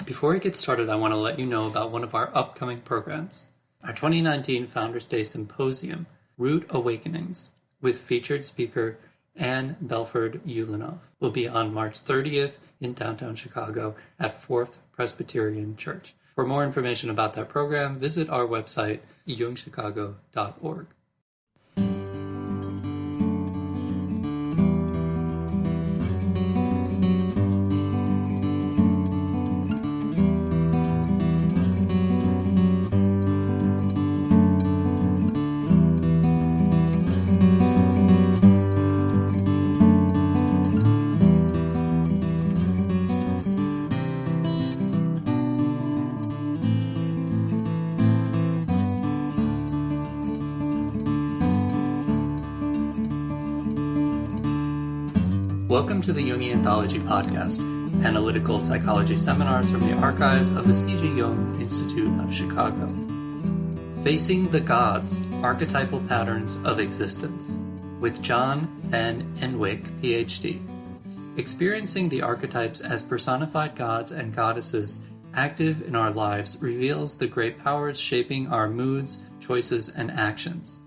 Before we get started, I want to let you know about one of our upcoming programs. Our 2019 Founders Day Symposium, Root Awakenings, with featured speaker Anne Belford-Ulinoff, will be on March 30th in downtown Chicago at Fourth Presbyterian Church. For more information about that program, visit our website, jungchicago.org. Welcome to the Jungian Anthology Podcast, analytical psychology seminars from the archives of the C.G. Jung Institute of Chicago. Facing the Gods, Archetypal Patterns of Existence, with John Van Eenwyk, Ph.D. Experiencing the archetypes as personified gods and goddesses active in our lives reveals the great powers shaping our moods, choices, and actions.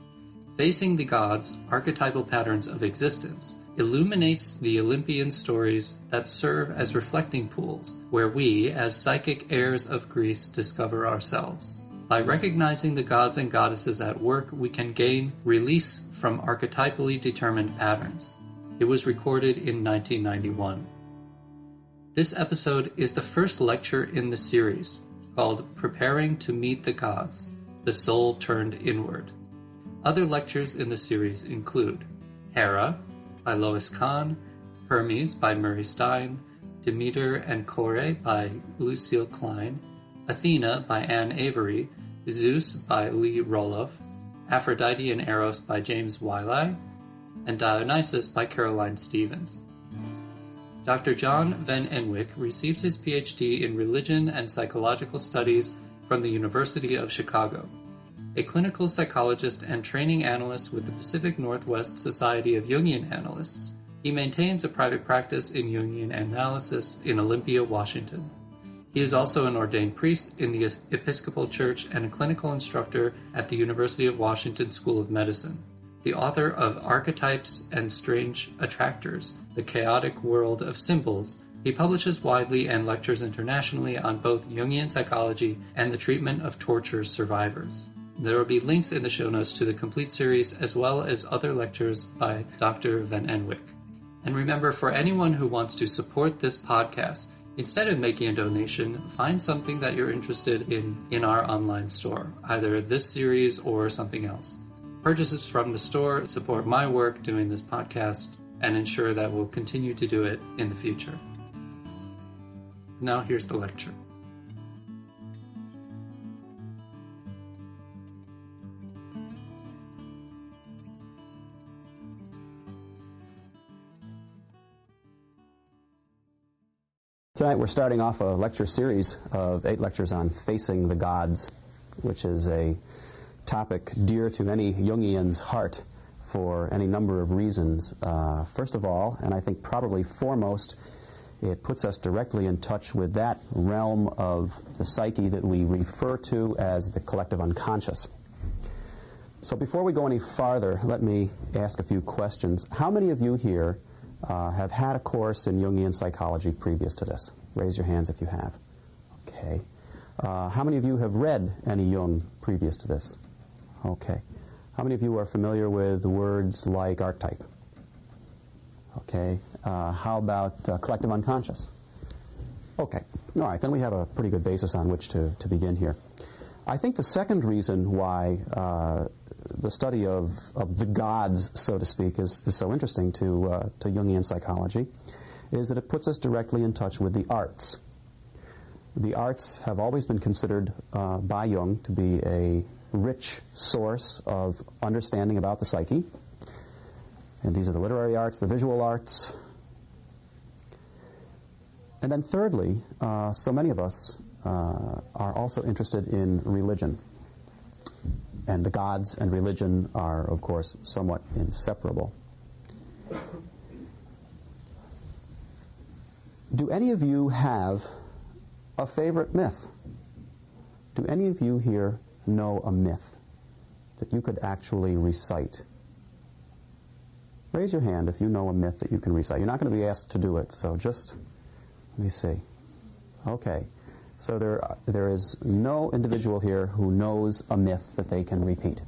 Facing the Gods, Archetypal Patterns of Existence illuminates the Olympian stories that serve as reflecting pools, where we, as psychic heirs of Greece, discover ourselves. By recognizing the gods and goddesses at work, we can gain release from archetypally determined patterns. It was recorded in 1991. This episode is the first lecture in the series, called Preparing to Meet the Gods, The Soul Turned Inward. Other lectures in the series include Hera, by Lois Kahn, Hermes by Murray Stein, Demeter and Kore by Lucille Klein, Athena by Anne Avery, Zeus by Roloff, Aphrodite and Eros by James Wyly, and Dionysus by Caroline Stevens. Dr. John Van Eenwyk received his Ph.D. in Religion and Psychological Studies from the University of Chicago. A clinical psychologist and training analyst with the Pacific Northwest Society of Jungian Analysts, he maintains a private practice in Jungian analysis in Olympia, Washington. He is also an ordained priest in the Episcopal Church and a clinical instructor at the University of Washington School of Medicine. The author of Archetypes and Strange Attractors, The Chaotic World of Symbols, he publishes widely and lectures internationally on both Jungian psychology and the treatment of torture survivors. There will be links in the show notes to the complete series as well as other lectures by Dr. Van Eenwyk. And remember, for anyone who wants to support this podcast, instead of making a donation, find something that you're interested in our online store, either this series or something else. Purchases from the store support my work doing this podcast and ensure that we'll continue to do it in the future. Now here's the lecture. Tonight we're starting off a lecture series of 8 lectures on Facing the Gods, which is a topic dear to any Jungian's heart for any number of reasons. First of all, and I think probably foremost, it puts us directly in touch with that realm of the psyche that we refer to as the collective unconscious. So before we go any farther, let me ask a few questions. How many of you here have had a course in Jungian psychology previous to this? Raise your hands if you have. Okay. How many of you have read any Jung previous to this? Okay. How many of you are familiar with words like archetype? Okay. How about collective unconscious? Okay. All right. Then we have a pretty good basis on which to begin here. I think the second reason why the study of the gods, so to speak, is so interesting to Jungian psychology is that it puts us directly in touch with the arts. The arts have always been considered by Jung to be a rich source of understanding about the psyche. And these are the literary arts, the visual arts. And then thirdly, so many of us are also interested in religion. And the gods and religion are, of course, somewhat inseparable. Do any of you have a favorite myth? Do any of you here know a myth that you could actually recite? Raise your hand if you know a myth that you can recite. You're not going to be asked to do it, so just, let me see. Okay, so there is no individual here who knows a myth that they can repeat.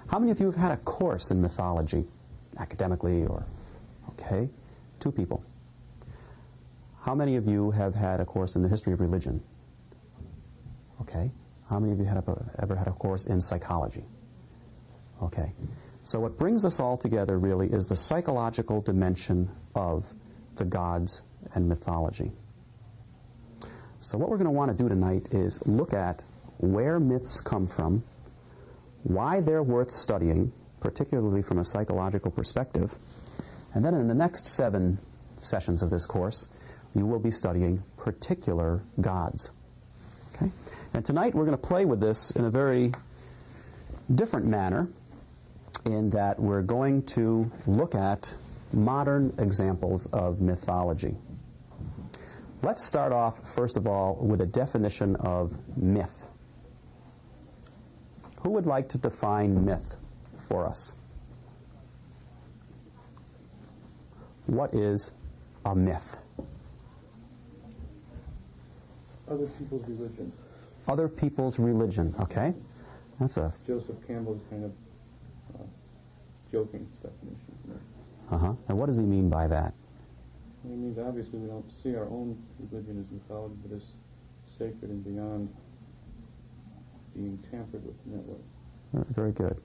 How many of you have had a course in mythology, academically or, okay, 2 people. How many of you have had a course in the history of religion? Okay. How many of you have ever had a course in psychology? Okay. So what brings us all together really is the psychological dimension of the gods and mythology. So what we're going to want to do tonight is look at where myths come from, why they're worth studying, particularly from a psychological perspective, and then in the next 7 sessions of this course, you will be studying particular gods. Okay? And tonight we're going to play with this in a very different manner, in that we're going to look at modern examples of mythology. Let's start off, first of all, with a definition of myth. Who would like to define myth for us? What is a myth? Other people's religion. Other people's religion, okay. That's a... Joseph Campbell's kind of joking definition. Uh-huh. And what does he mean by that? He means obviously we don't see our own religion as mythology, but as sacred and beyond being tampered with in that way. Very good.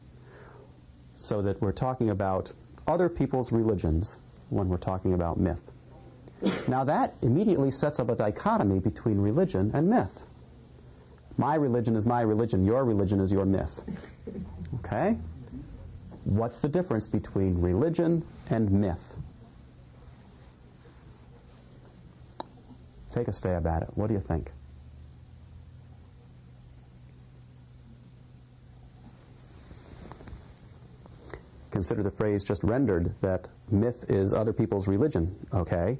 So that we're talking about other people's religions when we're talking about myth. Now that immediately sets up a dichotomy between religion and myth. My religion is my religion, your religion is your myth. Okay? What's the difference between religion and myth? Take a stab at it. What do you think? Consider the phrase just rendered that myth is other people's religion, okay?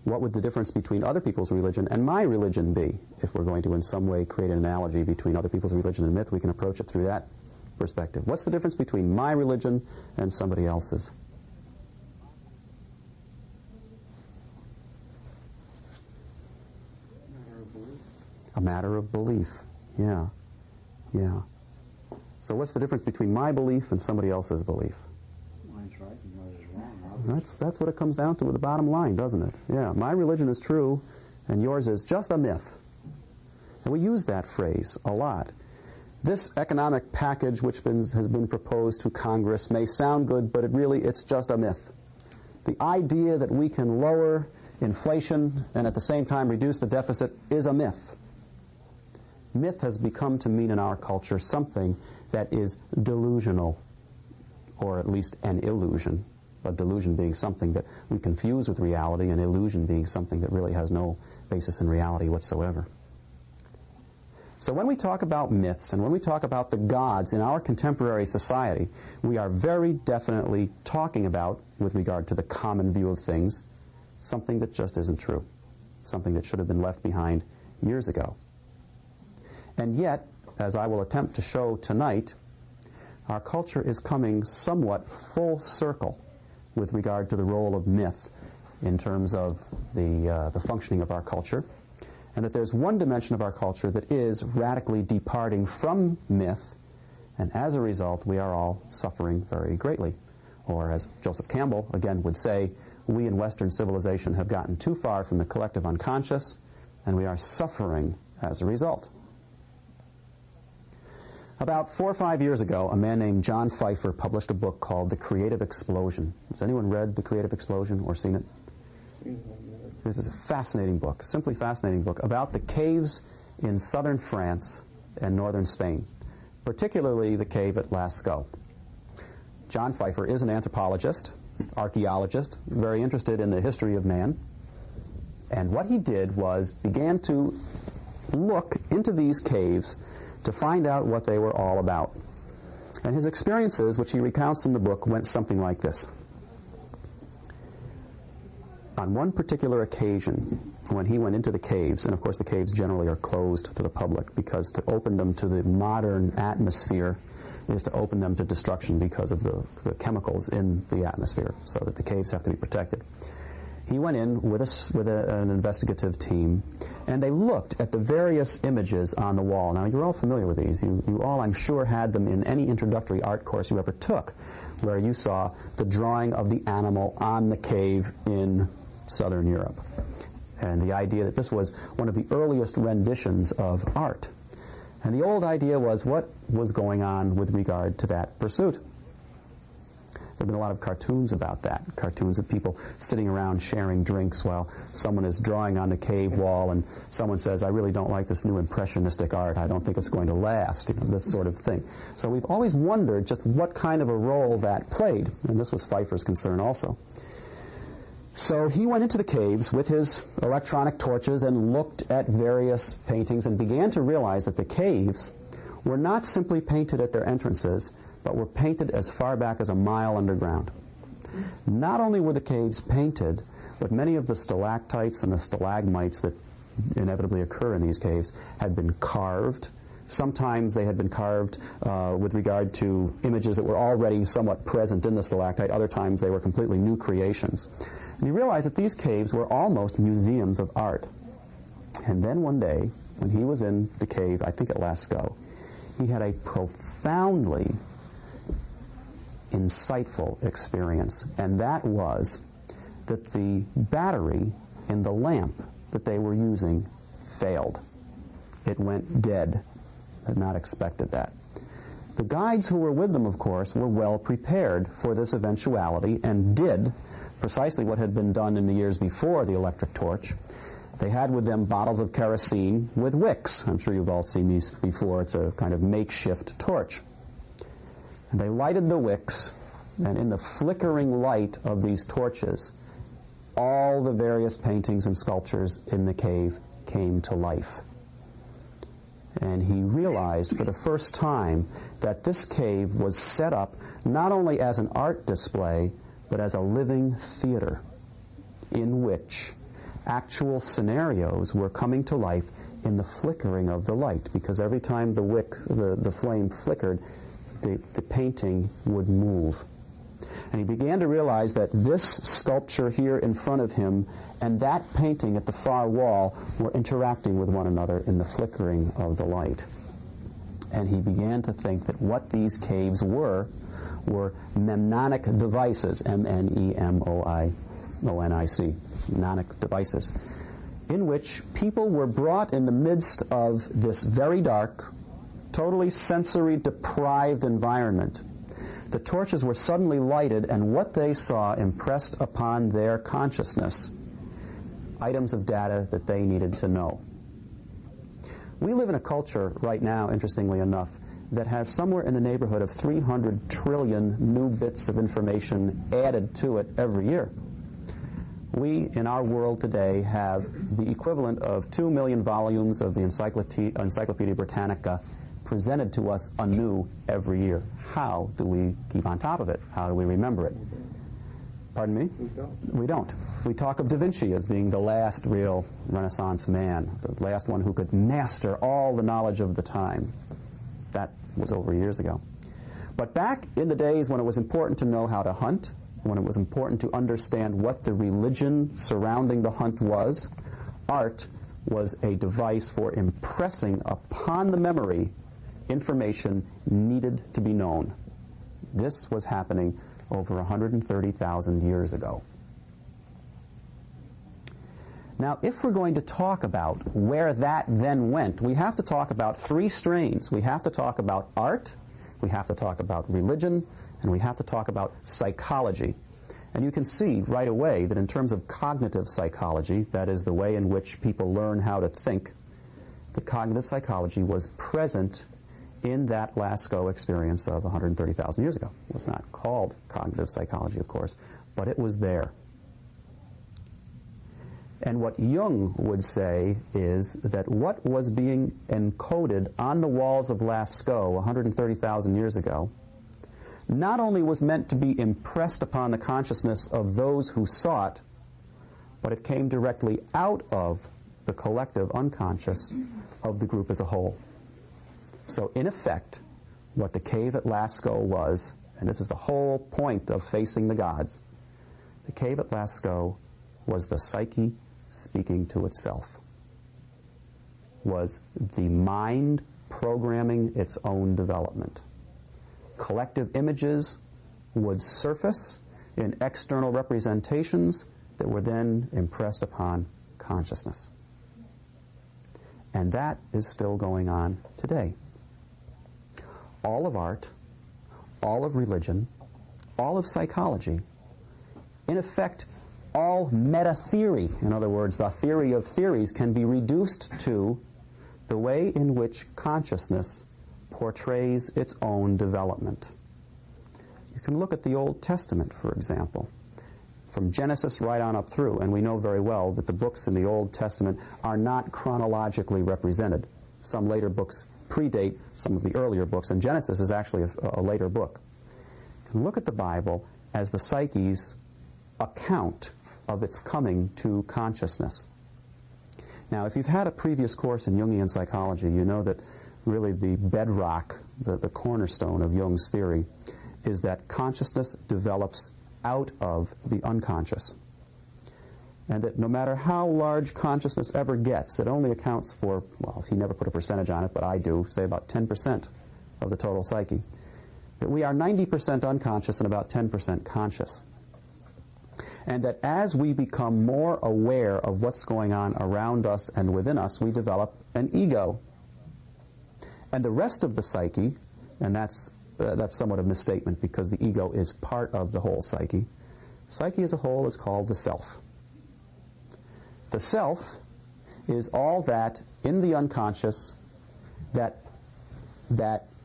What would the difference between other people's religion and my religion be? If we're going to in some way create an analogy between other people's religion and myth, we can approach it through that perspective. What's the difference between my religion and somebody else's? A matter of belief. Yeah. Yeah. So what's the difference between my belief and somebody else's belief? Mine's right and yours is wrong. That's what it comes down to with the bottom line, doesn't it? Yeah, my religion is true and yours is just a myth. And we use that phrase a lot. This economic package which has been proposed to Congress may sound good, but it's just a myth. The idea that we can lower inflation and at the same time reduce the deficit is a myth. Myth has become to mean in our culture something that is delusional, or at least an illusion. A delusion being something that we confuse with reality, an illusion being something that really has no basis in reality whatsoever. So when we talk about myths and when we talk about the gods in our contemporary society, we are very definitely talking about, with regard to the common view of things, something that just isn't true, something that should have been left behind years ago. And yet, as I will attempt to show tonight, our culture is coming somewhat full circle with regard to the role of myth in terms of the functioning of our culture, and that there's one dimension of our culture that is radically departing from myth, and as a result we are all suffering very greatly. Or as Joseph Campbell again would say, we in Western civilization have gotten too far from the collective unconscious, and we are suffering as a result. About 4 or 5 years ago, a man named John Pfeiffer published a book called The Creative Explosion. Has anyone read The Creative Explosion or seen it? This is a fascinating book, simply fascinating book, about the caves in southern France and northern Spain, particularly the cave at Lascaux. John Pfeiffer is an anthropologist, archaeologist, very interested in the history of man. And what he did was began to look into these caves to find out what they were all about. And his experiences, which he recounts in the book, went something like this. on one particular occasion, when he went into the caves, and of course the caves generally are closed to the public because to open them to the modern atmosphere is to open them to destruction because of the chemicals in the atmosphere, so that the caves have to be protected. He went in with an investigative team, and they looked at the various images on the wall. Now, you're all familiar with these. You all, I'm sure, had them in any introductory art course you ever took, where you saw the drawing of the animal on the cave in Southern Europe. And the idea that this was one of the earliest renditions of art. And the old idea was what was going on with regard to that pursuit. There have been a lot of cartoons about that, cartoons of people sitting around sharing drinks while someone is drawing on the cave wall and someone says, I really don't like this new impressionistic art, I don't think it's going to last, this sort of thing. So we've always wondered just what kind of a role that played, and this was Pfeiffer's concern also. So he went into the caves with his electronic torches and looked at various paintings and began to realize that the caves were not simply painted at their entrances, but were painted as far back as a mile underground. Not only were the caves painted, but many of the stalactites and the stalagmites that inevitably occur in these caves had been carved. Sometimes they had been carved with regard to images that were already somewhat present in the stalactite. Other times they were completely new creations. And you realize that these caves were almost museums of art. And then one day, when he was in the cave, I think at Lascaux, he had a profoundly insightful experience, and that was that the battery in the lamp that they were using failed. It went dead. Had not expected that. The guides who were with them, of course, were well prepared for this eventuality and did precisely what had been done in the years before the electric torch. They had with them bottles of kerosene with wicks. I'm sure you've all seen these before. It's a kind of makeshift torch. And they lighted the wicks, and in the flickering light of these torches, all the various paintings and sculptures in the cave came to life. And he realized for the first time that this cave was set up not only as an art display, but as a living theater in which actual scenarios were coming to life in the flickering of the light, because every time the wick, the flame flickered, the painting would move. And he began to realize that this sculpture here in front of him and that painting at the far wall were interacting with one another in the flickering of the light. And he began to think that what these caves were mnemonic devices, M-N-E-M-O-I-O-N-I-C, mnemonic devices, in which people were brought in the midst of this very dark, totally sensory-deprived environment. The torches were suddenly lighted, and what they saw impressed upon their consciousness items of data that they needed to know. We live in a culture right now, interestingly enough, that has somewhere in the neighborhood of 300 trillion new bits of information added to it every year. We, in our world today, have the equivalent of 2 million volumes of the Encyclopedia Britannica presented to us anew every year. How do we keep on top of it? How do we remember it? Pardon me? We don't. We talk of Da Vinci as being the last real Renaissance man, the last one who could master all the knowledge of the time. That was over years ago. But back in the days when it was important to know how to hunt, when it was important to understand what the religion surrounding the hunt was, art was a device for impressing upon the memory information needed to be known. This was happening over 130,000 years ago. Now, if we're going to talk about where that then went, we have to talk about three strains. We have to talk about art, we have to talk about religion, and we have to talk about psychology. And you can see right away that in terms of cognitive psychology, that is the way in which people learn how to think, the cognitive psychology was present in that Lascaux experience of 130,000 years ago. It was not called cognitive psychology, of course, but it was there. And what Jung would say is that what was being encoded on the walls of Lascaux 130,000 years ago not only was meant to be impressed upon the consciousness of those who saw it, but it came directly out of the collective unconscious of the group as a whole. So in effect, what the cave at Lascaux was, and this is the whole point of facing the gods, the cave at Lascaux was the psyche speaking to itself, was the mind programming its own development. Collective images would surface in external representations that were then impressed upon consciousness. And that is still going on today. All of art, all of religion, all of psychology, in effect, all meta-theory, in other words, the theory of theories, can be reduced to the way in which consciousness portrays its own development. You can look at the Old Testament, for example, from Genesis right on up through, and we know very well that the books in the Old Testament are not chronologically represented. Some later books predate some of the earlier books, and Genesis is actually a later book. You can look at the Bible as the psyche's account of its coming to consciousness. Now, if you've had a previous course in Jungian psychology, you know that really the bedrock, the cornerstone of Jung's theory, is that consciousness develops out of the unconscious. And that no matter how large consciousness ever gets, it only accounts for, well, he never put a percentage on it, but I do, say about 10% of the total psyche. That we are 90% unconscious and about 10% conscious. And that as we become more aware of what's going on around us and within us, we develop an ego. And the rest of the psyche, and that's somewhat a misstatement because the ego is part of the whole psyche. Psyche as a whole is called the self. The self is all that in the unconscious that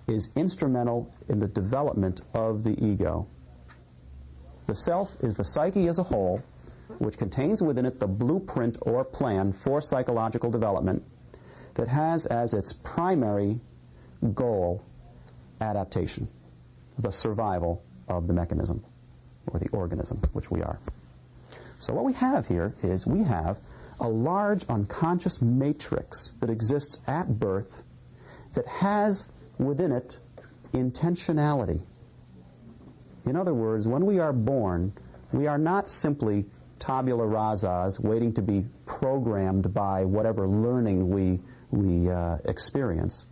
is instrumental in the development of the ego. The self is the psyche as a whole, which contains within it the blueprint or plan for psychological development that has as its primary goal adaptation, the survival of the mechanism or the organism, which we are. So what we have here is we have a large unconscious matrix that exists at birth that has within it intentionality. In other words, when we are born, we are not simply tabula rasas waiting to be programmed by whatever learning we experience.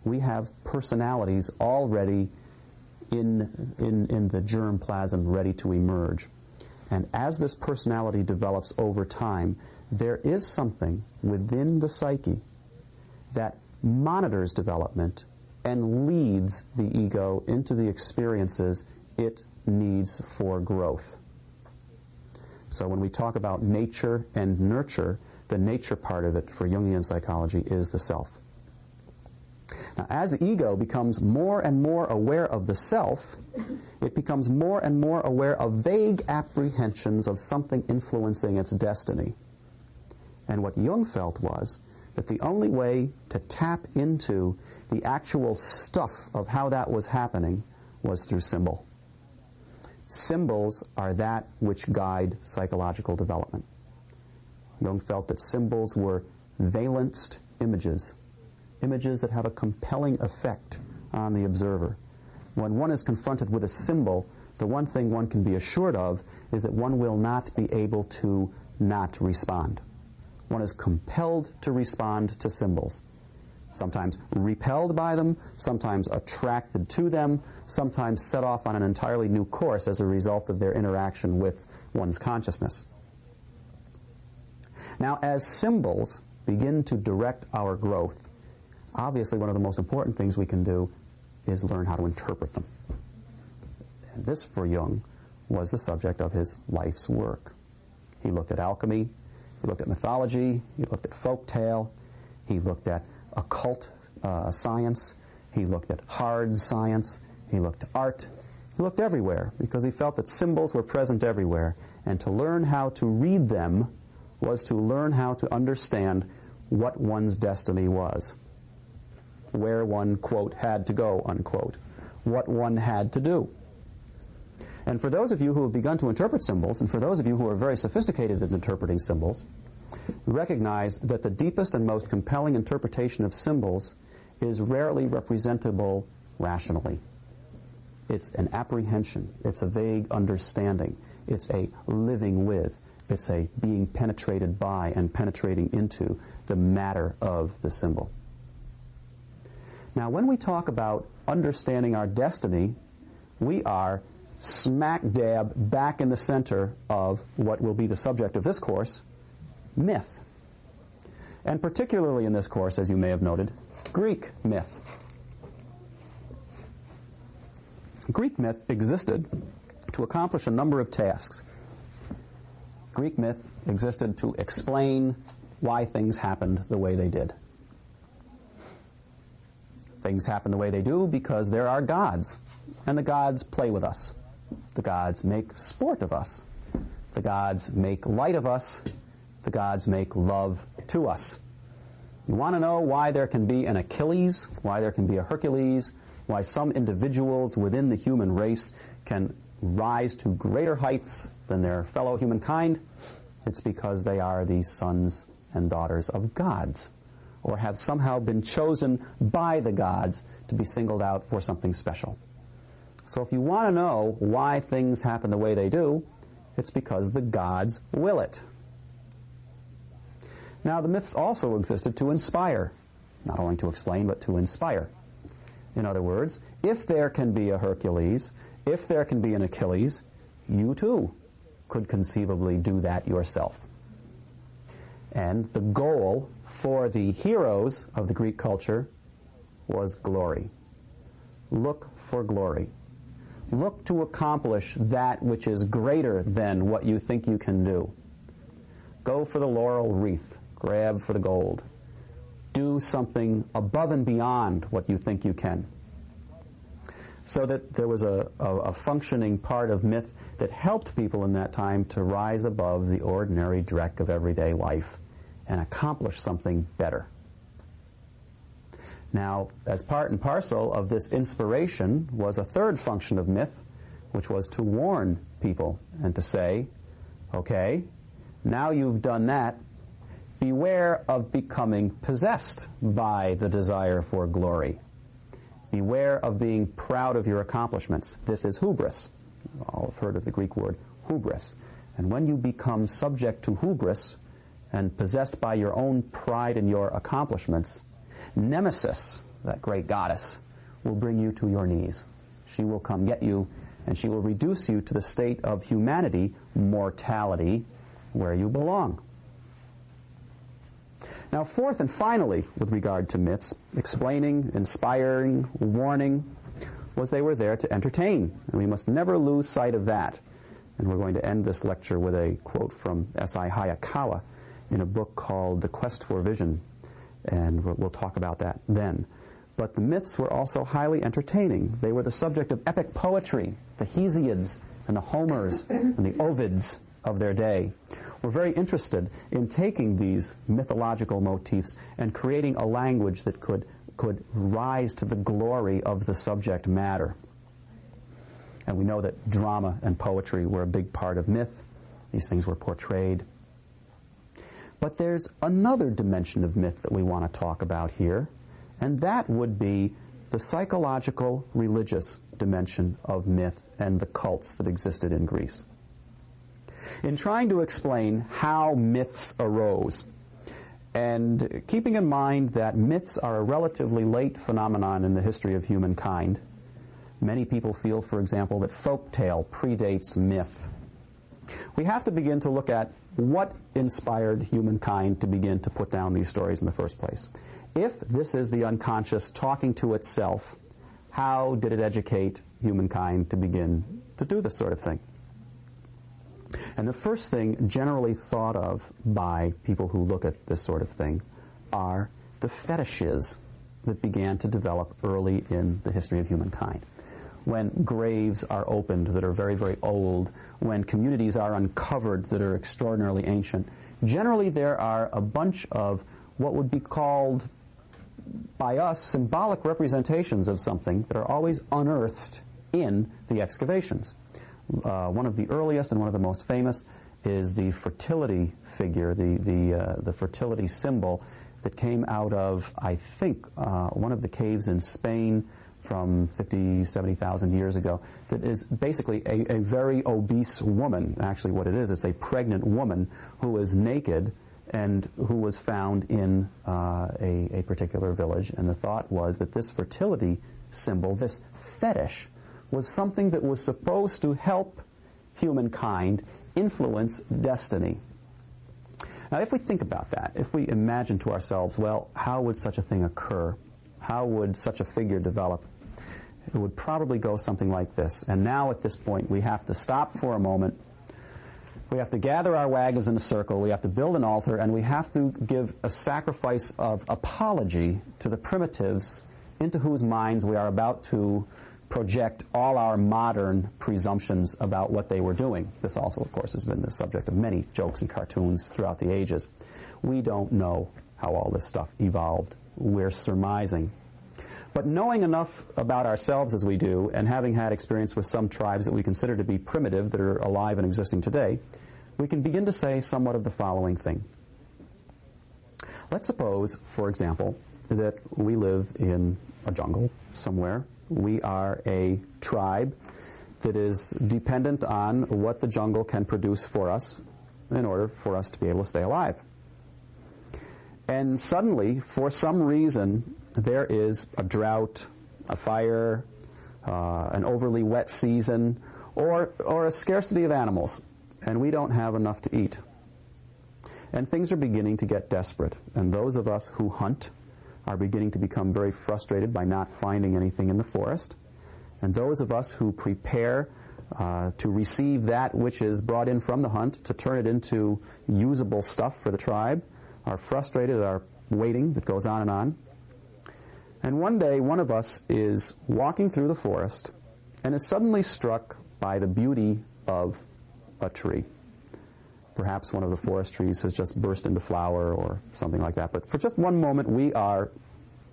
We have personalities already in the germ plasm ready to emerge. And as this personality develops over time, there is something within the psyche that monitors development and leads the ego into the experiences it needs for growth. So when we talk about nature and nurture, the nature part of it for Jungian psychology is the self. Now, as the ego becomes more and more aware of the self, it becomes more and more aware of vague apprehensions of something influencing its destiny. And what Jung felt was that the only way to tap into the actual stuff of how that was happening was through symbol. Symbols are that which guide psychological development. Jung felt that symbols were valenced images, images that have a compelling effect on the observer. When one is confronted with a symbol, the one thing one can be assured of is that one will not be able to not respond. One is compelled to respond to symbols. Sometimes repelled by them, sometimes attracted to them, sometimes set off on an entirely new course as a result of their interaction with one's consciousness. Now, as symbols begin to direct our growth, obviously one of the most important things we can do is learn how to interpret them. And this, for Jung, was the subject of his life's work. He looked at alchemy, he looked at mythology, he looked at folk tale, he looked at occult science, he looked at hard science, he looked at art, he looked everywhere because he felt that symbols were present everywhere, and to learn how to read them was to learn how to understand what one's destiny was, where one, quote, had to go, unquote, what one had to do. And for those of you who have begun to interpret symbols, and for those of you who are very sophisticated in interpreting symbols, recognize that the deepest and most compelling interpretation of symbols is rarely representable rationally. It's an apprehension. It's a vague understanding. It's a living with. It's a being penetrated by and penetrating into the matter of the symbol. Now, when we talk about understanding our destiny, we are smack dab back in the center of what will be the subject of this course, myth. And particularly in this course, as you may have noted, Greek myth. Greek myth existed to accomplish a number of tasks. Greek myth existed to explain why things happened the way they did. Things happen the way they do because there are gods, and the gods play with us. The gods make sport of us. The gods make light of us. The gods make love to us. You want to know why there can be an Achilles, why there can be a Hercules, why some individuals within the human race can rise to greater heights than their fellow humankind? It's because they are the sons and daughters of gods, or have somehow been chosen by the gods to be singled out for something special. So if you want to know why things happen the way they do, it's because the gods will it. Now, the myths also existed to inspire, not only to explain, but to inspire. In other words, if there can be a Hercules, if there can be an Achilles, you too could conceivably do that yourself. And the goal for the heroes of the Greek culture was glory. Look for glory. Look to accomplish that which is greater than what you think you can do. Go for the laurel wreath. Grab for the gold. Do something above and beyond what you think you can. So that there was a functioning part of myth that helped people in that time to rise above the ordinary dreck of everyday life and accomplish something better. Now, as part and parcel of this inspiration was a third function of myth, which was to warn people and to say, okay, now you've done that, beware of becoming possessed by the desire for glory. Beware of being proud of your accomplishments. This is hubris. You all have heard of the Greek word hubris. And when you become subject to hubris and possessed by your own pride in your accomplishments, Nemesis, that great goddess, will bring you to your knees. She will come get you, and she will reduce you to the state of humanity, mortality, where you belong. Now, fourth and finally, with regard to myths, explaining, inspiring, warning, was they were there to entertain. And we must never lose sight of that. And we're going to end this lecture with a quote from S.I. Hayakawa in a book called The Quest for Vision. And we'll talk about that then. But the myths were also highly entertaining. They were the subject of epic poetry. The Hesiods and the Homers and the Ovids of their day were very interested in taking these mythological motifs and creating a language that could rise to the glory of the subject matter. And we know that drama and poetry were a big part of myth. These things were portrayed. But there's another dimension of myth that we want to talk about here, and that would be the psychological, religious dimension of myth and the cults that existed in Greece. In trying to explain how myths arose, and keeping in mind that myths are a relatively late phenomenon in the history of humankind, many people feel, for example, that folk tale predates myth. We have to begin to look at what inspired humankind to begin to put down these stories in the first place. If this is the unconscious talking to itself, how did it educate humankind to begin to do this sort of thing? And the first thing generally thought of by people who look at this sort of thing are the fetishes that began to develop early in the history of humankind. When graves are opened that are very, very old, when communities are uncovered that are extraordinarily ancient, generally there are a bunch of what would be called by us symbolic representations of something that are always unearthed in the excavations. One of the earliest and one of the most famous is the fertility figure, the fertility symbol that came out of, I think, one of the caves in Spain from 50, 70,000 years ago, that is basically a very obese woman. Actually, what it is, it's a pregnant woman who is naked and who was found in a particular village. And the thought was that this fertility symbol, this fetish, was something that was supposed to help humankind influence destiny. Now, if we think about that, if we imagine to ourselves, well, how would such a thing occur? How would such a figure develop? It would probably go something like this. And now at this point, we have to stop for a moment. We have to gather our wagons in a circle. We have to build an altar, and we have to give a sacrifice of apology to the primitives into whose minds we are about to project all our modern presumptions about what they were doing. This also, of course, has been the subject of many jokes and cartoons throughout the ages. We don't know how all this stuff evolved. We're surmising. But knowing enough about ourselves as we do, and having had experience with some tribes that we consider to be primitive, that are alive and existing today, we can begin to say somewhat of the following thing. Let's suppose, for example, that we live in a jungle somewhere. We are a tribe that is dependent on what the jungle can produce for us in order for us to be able to stay alive. And suddenly, for some reason, there is a drought, a fire, an overly wet season, or a scarcity of animals, and we don't have enough to eat. And things are beginning to get desperate, and those of us who hunt are beginning to become very frustrated by not finding anything in the forest. And those of us who prepare to receive that which is brought in from the hunt, to turn it into usable stuff for the tribe, are frustrated, are waiting. It goes on and on. And one day, one of us is walking through the forest and is suddenly struck by the beauty of a tree. Perhaps one of the forest trees has just burst into flower or something like that. But for just one moment, we are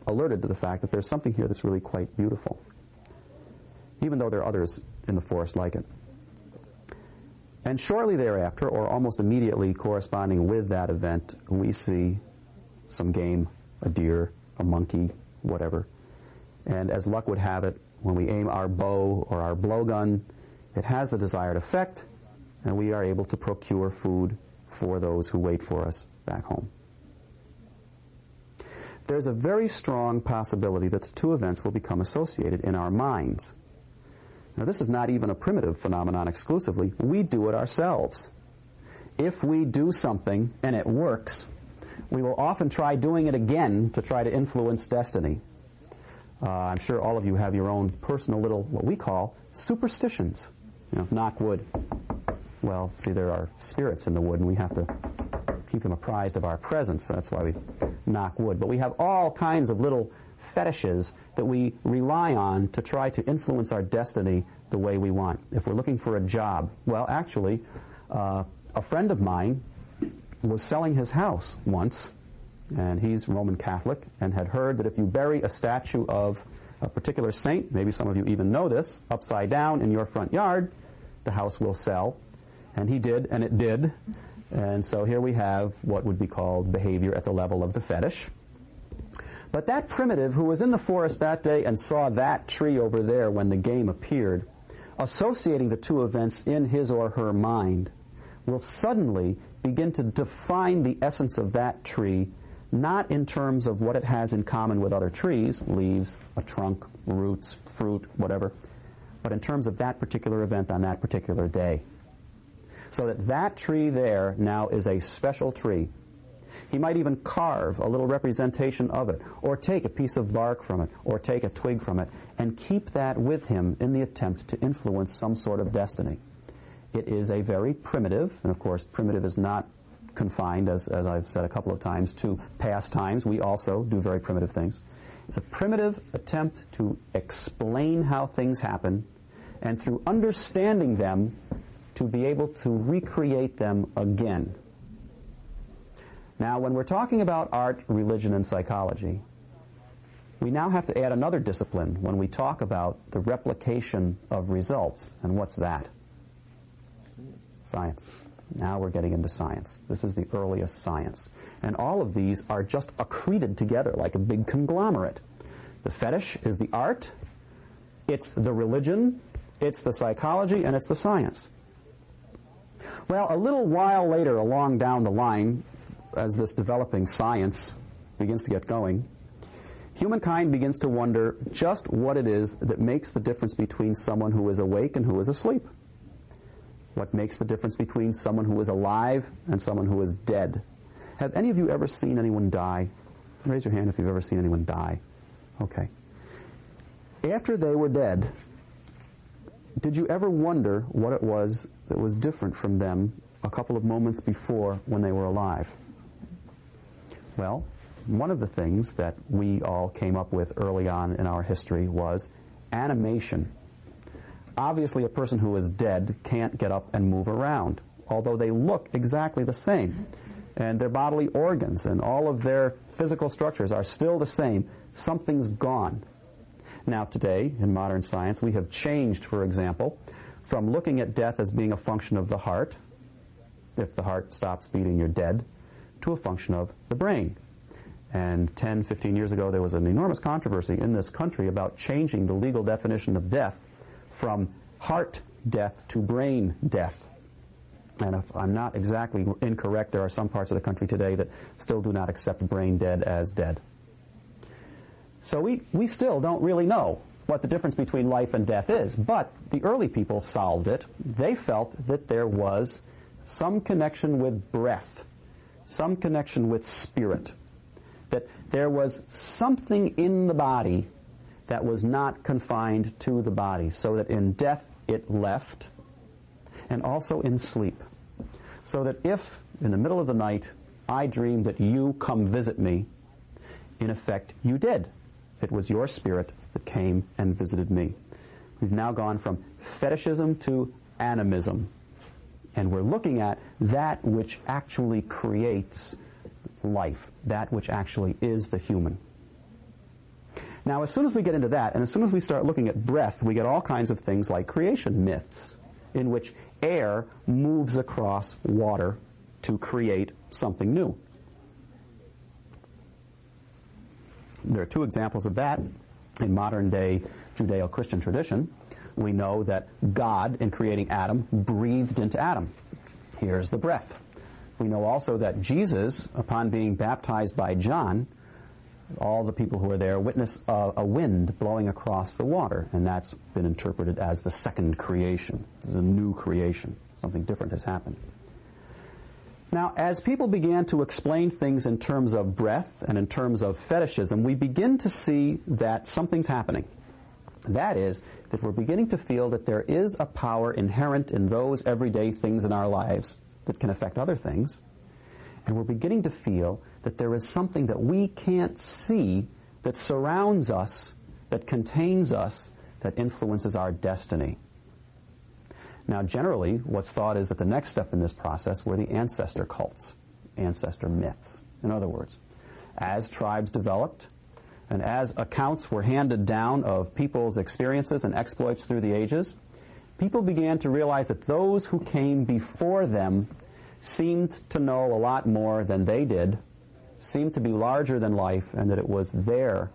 alerted to the fact that there's something here that's really quite beautiful, even though there are others in the forest like it. And shortly thereafter, or almost immediately corresponding with that event, we see some game, a deer, a monkey, whatever. And as luck would have it, when we aim our bow or our blowgun, it has the desired effect, and we are able to procure food for those who wait for us back home. There's a very strong possibility that the two events will become associated in our minds. Now, this is not even a primitive phenomenon exclusively. We do it ourselves. If we do something and it works, we will often try doing it again to try to influence destiny. I'm sure all of you have your own personal little, what we call, superstitions. Knock wood. Well, see, there are spirits in the wood, and we have to keep them apprised of our presence. So that's why we knock wood. But we have all kinds of little fetishes that we rely on to try to influence our destiny the way we want. If we're looking for a job, well, actually, a friend of mine was selling his house once, and he's Roman Catholic, and had heard that if you bury a statue of a particular saint, maybe some of you even know this, upside down in your front yard, the house will sell. And he did, and it did. And so here we have what would be called behavior at the level of the fetish. But that primitive who was in the forest that day and saw that tree over there when the game appeared, associating the two events in his or her mind, will suddenly begin to define the essence of that tree, not in terms of what it has in common with other trees, leaves, a trunk, roots, fruit, whatever, but in terms of that particular event on that particular day. So that tree there now is a special tree. He might even carve a little representation of it, or take a piece of bark from it, or take a twig from it, and keep that with him in the attempt to influence some sort of destiny. It is a very primitive, and of course primitive is not confined, as I've said a couple of times, to pastimes. We also do very primitive things. It's a primitive attempt to explain how things happen, and through understanding them, to be able to recreate them again. Now, when we're talking about art, religion, and psychology, we now have to add another discipline when we talk about the replication of results. And what's that? Science. Now we're getting into science. This is the earliest science. And all of these are just accreted together like a big conglomerate. The fetish is the art, it's the religion, it's the psychology, and it's the science. Well, a little while later along down the line, as this developing science begins to get going, humankind begins to wonder just what it is that makes the difference between someone who is awake and who is asleep. What makes the difference between someone who is alive and someone who is dead? Have any of you ever seen anyone die? Raise your hand if you've ever seen anyone die. Okay. After they were dead, did you ever wonder what it was that was different from them a couple of moments before when they were alive? Well, one of the things that we all came up with early on in our history was animation. Obviously, a person who is dead can't get up and move around, although they look exactly the same. And their bodily organs and all of their physical structures are still the same. Something's gone. Now today, in modern science, we have changed, for example, from looking at death as being a function of the heart, if the heart stops beating, you're dead, to a function of the brain. And 10, 15 years ago, there was an enormous controversy in this country about changing the legal definition of death from heart death to brain death. And if I'm not exactly incorrect, there are some parts of the country today that still do not accept brain dead as dead. So we still don't really know what the difference between life and death is, but the early people solved it. They felt that there was some connection with breath, some connection with spirit, that there was something in the body that was not confined to the body, so that in death it left, and also in sleep. So that if, in the middle of the night, I dreamed that you come visit me, in effect, you did. It was your spirit that came and visited me. We've now gone from fetishism to animism, and we're looking at that which actually creates life, that which actually is the human. Now, as soon as we get into that, and as soon as we start looking at breath, we get all kinds of things like creation myths, in which air moves across water to create something new. There are two examples of that. In modern-day Judeo-Christian tradition, we know that God, in creating Adam, breathed into Adam. Here's the breath. We know also that Jesus, upon being baptized by John, all the people who were there witnessed a wind blowing across the water, and that's been interpreted as the second creation, the new creation. Something different has happened. Now, as people began to explain things in terms of breath and in terms of fetishism, we begin to see that something's happening. That is, that we're beginning to feel that there is a power inherent in those everyday things in our lives that can affect other things. And we're beginning to feel that there is something that we can't see that surrounds us, that contains us, that influences our destiny. Now, generally, what's thought is that the next step in this process were the ancestor cults, ancestor myths. In other words, as tribes developed, and as accounts were handed down of people's experiences and exploits through the ages, people began to realize that those who came before them seemed to know a lot more than they did, seemed to be larger than life, and that it was their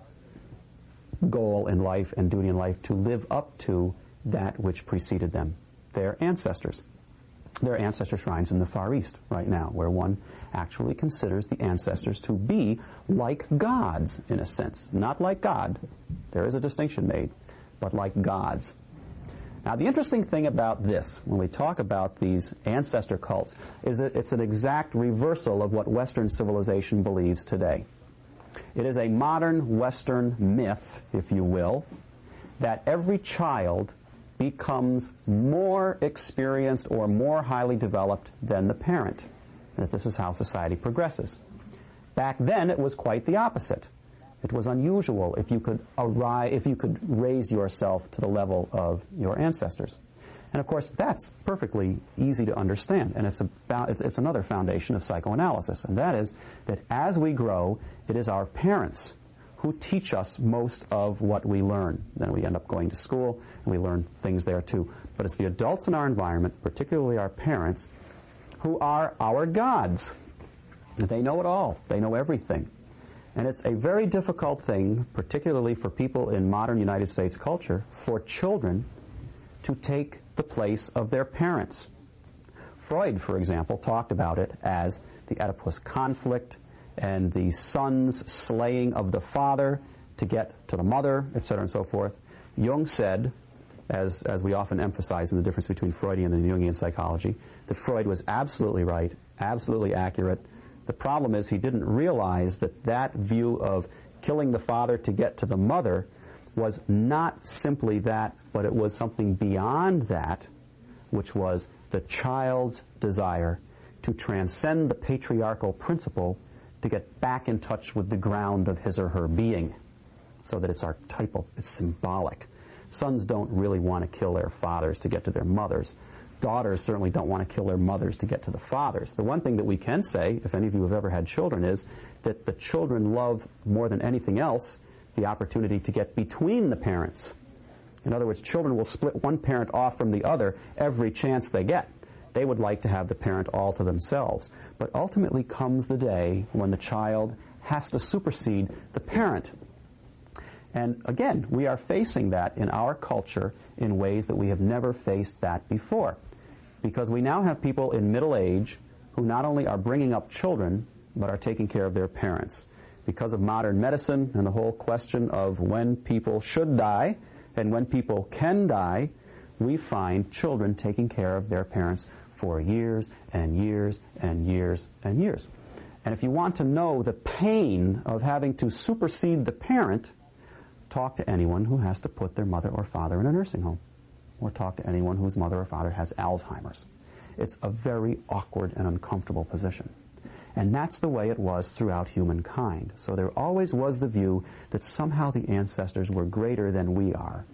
goal in life and duty in life to live up to that which preceded them, their ancestors. There are ancestor shrines in the Far East right now where one actually considers the ancestors to be like gods, in a sense. Not like God. There is a distinction made, but like gods. Now, the interesting thing about this, when we talk about these ancestor cults, is that it's an exact reversal of what Western civilization believes today. It is a modern Western myth, if you will, that every child becomes more experienced or more highly developed than the parent. That this is how society progresses. Back then, it was quite the opposite. It was unusual if you could raise yourself to the level of your ancestors. And of course, that's perfectly easy to understand, and it's another foundation of psychoanalysis, and that is that as we grow, it is our parents who teach us most of what we learn. Then we end up going to school, and we learn things there too. But it's the adults in our environment, particularly our parents, who are our gods. They know it all. They know everything. And it's a very difficult thing, particularly for people in modern United States culture, for children to take the place of their parents. Freud, for example, talked about it as the Oedipus conflict and the son's slaying of the father to get to the mother, etc. and so forth. Jung said, as we often emphasize in the difference between Freudian and Jungian psychology, that Freud was absolutely right, absolutely accurate. The problem is he didn't realize that that view of killing the father to get to the mother was not simply that, but it was something beyond that, which was the child's desire to transcend the patriarchal principle to get back in touch with the ground of his or her being, so that it's archetypal, it's symbolic. Sons don't really want to kill their fathers to get to their mothers. Daughters certainly don't want to kill their mothers to get to the fathers. The one thing that we can say, if any of you have ever had children, is that the children love more than anything else the opportunity to get between the parents. In other words, children will split one parent off from the other every chance they get. They would like to have the parent all to themselves. But ultimately comes the day when the child has to supersede the parent. And again, we are facing that in our culture in ways that we have never faced that before. Because we now have people in middle age who not only are bringing up children, but are taking care of their parents. Because of modern medicine and the whole question of when people should die and when people can die, we find children taking care of their parents for years and years and years and years. And if you want to know the pain of having to supersede the parent, talk to anyone who has to put their mother or father in a nursing home, or talk to anyone whose mother or father has Alzheimer's. It's a very awkward and uncomfortable position. And that's the way it was throughout humankind. So there always was the view that somehow the ancestors were greater than we are.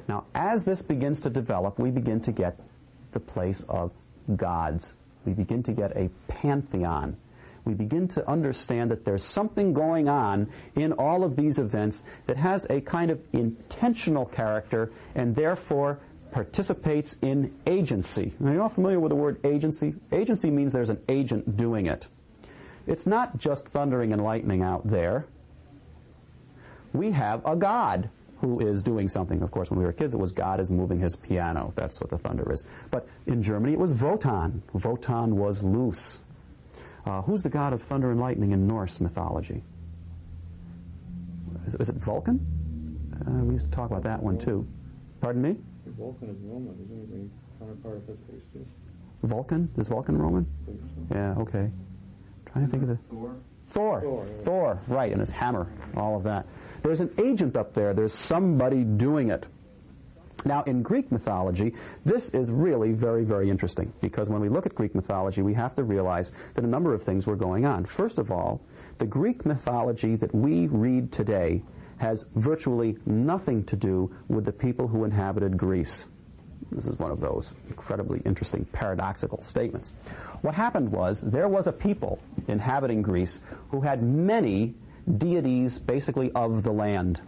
Now, as this begins to develop, we begin to get the place of gods. We begin to get a pantheon. We begin to understand that there's something going on in all of these events that has a kind of intentional character and therefore participates in agency. Are you all familiar with the word agency? Agency means there's an agent doing it. It's not just thundering and lightning out there. We have a god who is doing something. Of course, when we were kids, it was God is moving his piano. That's what the thunder is. But in Germany, it was Wotan. Wotan was loose. Who's the god of thunder and lightning in Norse mythology? Is it Vulcan? We used to talk about that one too. Pardon me? Vulcan is Roman, isn't he? The counterpart of Hephaestus. Vulcan? Is Vulcan Roman? I think so. Yeah, okay. Trying to think of the... Thor, right, and his hammer, all of that. There's an agent up there. There's somebody doing it. Now, in Greek mythology, this is really very, very interesting, because when we look at Greek mythology, we have to realize that a number of things were going on. First of all, the Greek mythology that we read today has virtually nothing to do with the people who inhabited Greece. This is one of those incredibly interesting paradoxical statements. What happened was there was a people inhabiting Greece who had many deities basically of the land.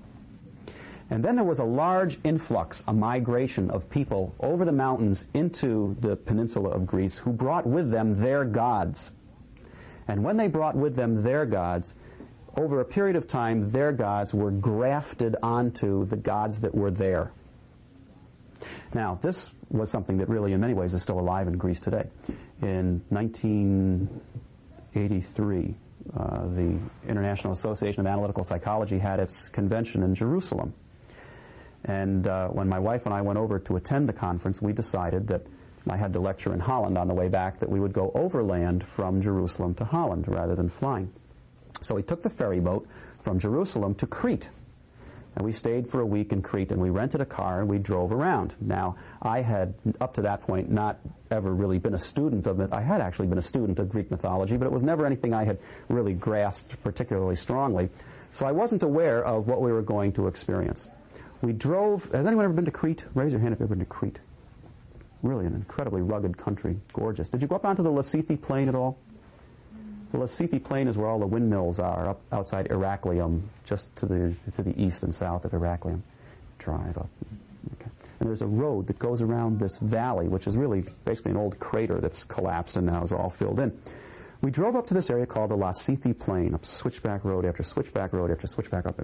And then there was a large influx, a migration of people over the mountains into the peninsula of Greece who brought with them their gods. And when they brought with them their gods, over a period of time, their gods were grafted onto the gods that were there. Now, this was something that really, in many ways, is still alive in Greece today. In 1983, the International Association of Analytical Psychology had its convention in Jerusalem. And when my wife and I went over to attend the conference, we decided that I had to lecture in Holland on the way back, that we would go overland from Jerusalem to Holland rather than flying. So we took the ferry boat from Jerusalem to Crete. And we stayed for a week in Crete, and we rented a car, and we drove around. Now, I had, up to that point, not ever really been a student of it. I had actually been a student of Greek mythology, but it was never anything I had really grasped particularly strongly. So I wasn't aware of what we were going to experience. We drove... Has anyone ever been to Crete? Raise your hand if you've ever been to Crete. Really an incredibly rugged country. Gorgeous. Did you go up onto the Lassithi Plain at all? The Lassithi Plain is where all the windmills are, up outside Heraclium, just to the east and south of Heraclium. Drive up. Okay. And there's a road that goes around this valley, which is really basically an old crater that's collapsed and now is all filled in. We drove up to this area called the Lassithi Plain, up switchback road after switchback road after switchback up.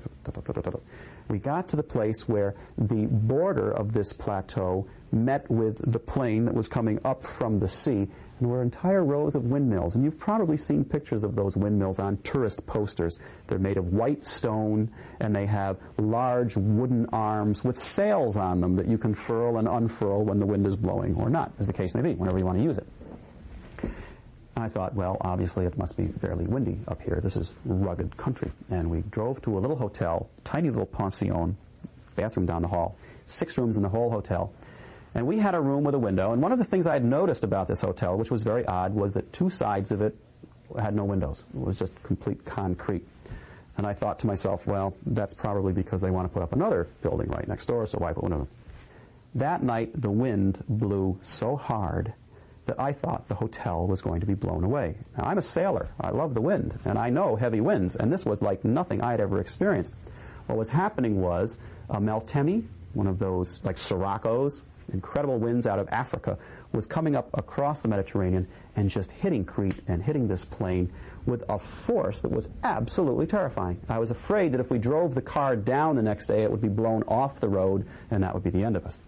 We got to the place where the border of this plateau met with the plain that was coming up from the sea, and were entire rows of windmills. And you've probably seen pictures of those windmills on tourist posters. They're made of white stone, and they have large wooden arms with sails on them that you can furl and unfurl when the wind is blowing, or not, as the case may be, whenever you want to use it. And I thought, well, obviously it must be fairly windy up here. This is rugged country. And we drove to a little hotel, tiny little pension, bathroom down the hall, 6 rooms in the whole hotel. And we had a room with a window. And one of the things I had noticed about this hotel, which was very odd, was that 2 sides of it had no windows. It was just complete concrete. And I thought to myself, well, that's probably because they want to put up another building right next door, so why put windows? That night, the wind blew so hard that I thought the hotel was going to be blown away. Now, I'm a sailor. I love the wind, and I know heavy winds, and this was like nothing I had ever experienced. What was happening was a Meltemi, one of those like Sirocco's, incredible winds out of Africa, was coming up across the Mediterranean and just hitting Crete and hitting this plain with a force that was absolutely terrifying. I was afraid that if we drove the car down the next day, it would be blown off the road, and that would be the end of us.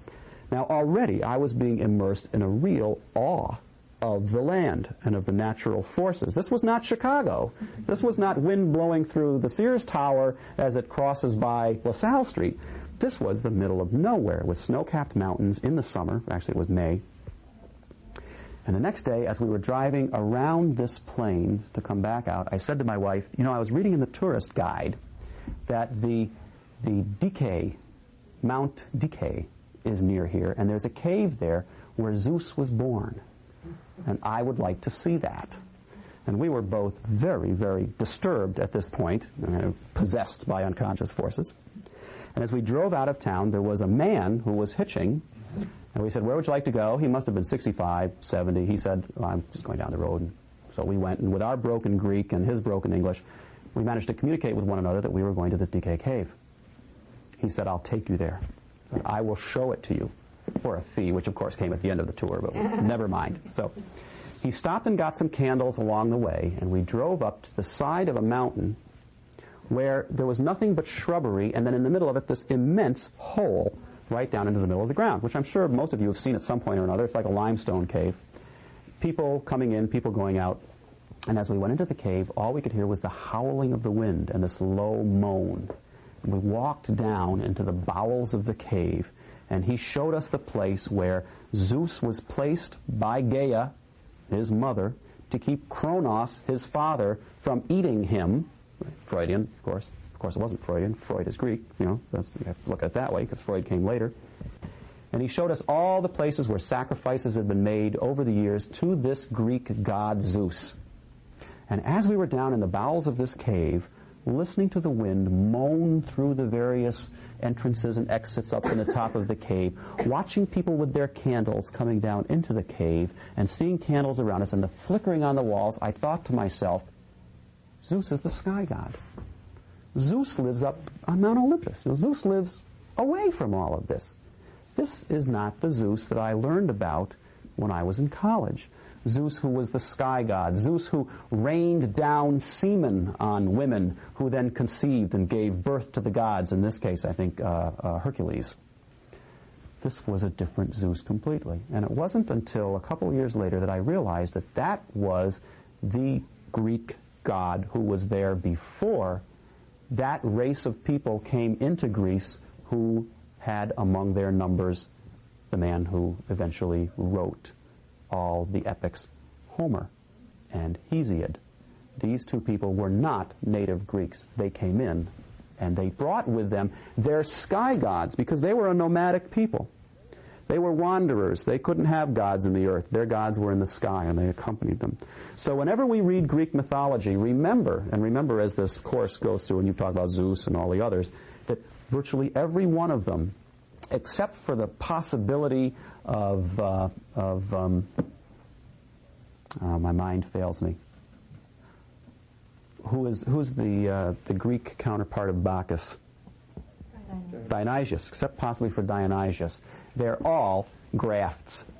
Now, already I was being immersed in a real awe of the land and of the natural forces. This was not Chicago. This was not wind blowing through the Sears Tower as it crosses by LaSalle Street. This was the middle of nowhere with snow-capped mountains in the summer. Actually, it was May. And the next day, as we were driving around this plain to come back out, I said to my wife, you know, I was reading in the tourist guide that the Dike, Mount Dike, is near here, and there's a cave there where Zeus was born. And I would like to see that. And we were both very, very disturbed at this point, possessed by unconscious forces. And as we drove out of town, there was a man who was hitching, and we said, where would you like to go? He must have been 65, 70. He said, well, I'm just going down the road. And so we went, and with our broken Greek and his broken English, we managed to communicate with one another that we were going to the Dike cave. He said, I'll take you there. I will show it to you for a fee, which of course came at the end of the tour, but never mind. So he stopped and got some candles along the way, and we drove up to the side of a mountain where there was nothing but shrubbery, and then in the middle of it, this immense hole right down into the middle of the ground, which I'm sure most of you have seen at some point or another. It's like a limestone cave. People coming in, people going out. And as we went into the cave, all we could hear was the howling of the wind and this low moan. And we walked down into the bowels of the cave, and he showed us the place where Zeus was placed by Gaia, his mother, to keep Kronos, his father, from eating him. Freudian, of course. Of course, it wasn't Freudian. Freud is Greek. You have to look at it that way, because Freud came later. And he showed us all the places where sacrifices had been made over the years to this Greek god Zeus. And as we were down in the bowels of this cave, listening to the wind moan through the various entrances and exits up in the top of the cave, watching people with their candles coming down into the cave and seeing candles around us and the flickering on the walls, I thought to myself, Zeus is the sky god. Zeus lives up on Mount Olympus. Zeus lives away from all of this. This is not the Zeus that I learned about when I was in college. Zeus who was the sky god, Zeus who rained down semen on women who then conceived and gave birth to the gods, in this case I think Hercules. This was a different Zeus completely. And it wasn't until a couple of years later that I realized that that was the Greek god who was there before that race of people came into Greece who had among their numbers the man who eventually wrote all the epics, Homer and Hesiod. These two people were not native Greeks. They came in, and they brought with them their sky gods, because they were a nomadic people. They were wanderers. They couldn't have gods in the earth. Their gods were in the sky, and they accompanied them. So whenever we read Greek mythology, remember as this course goes through, and you talk about Zeus and all the others, that virtually every one of them, except for the possibility of my mind fails me. who's the Greek counterpart of Bacchus? Dionysus, except possibly for Dionysus. They're all grafts,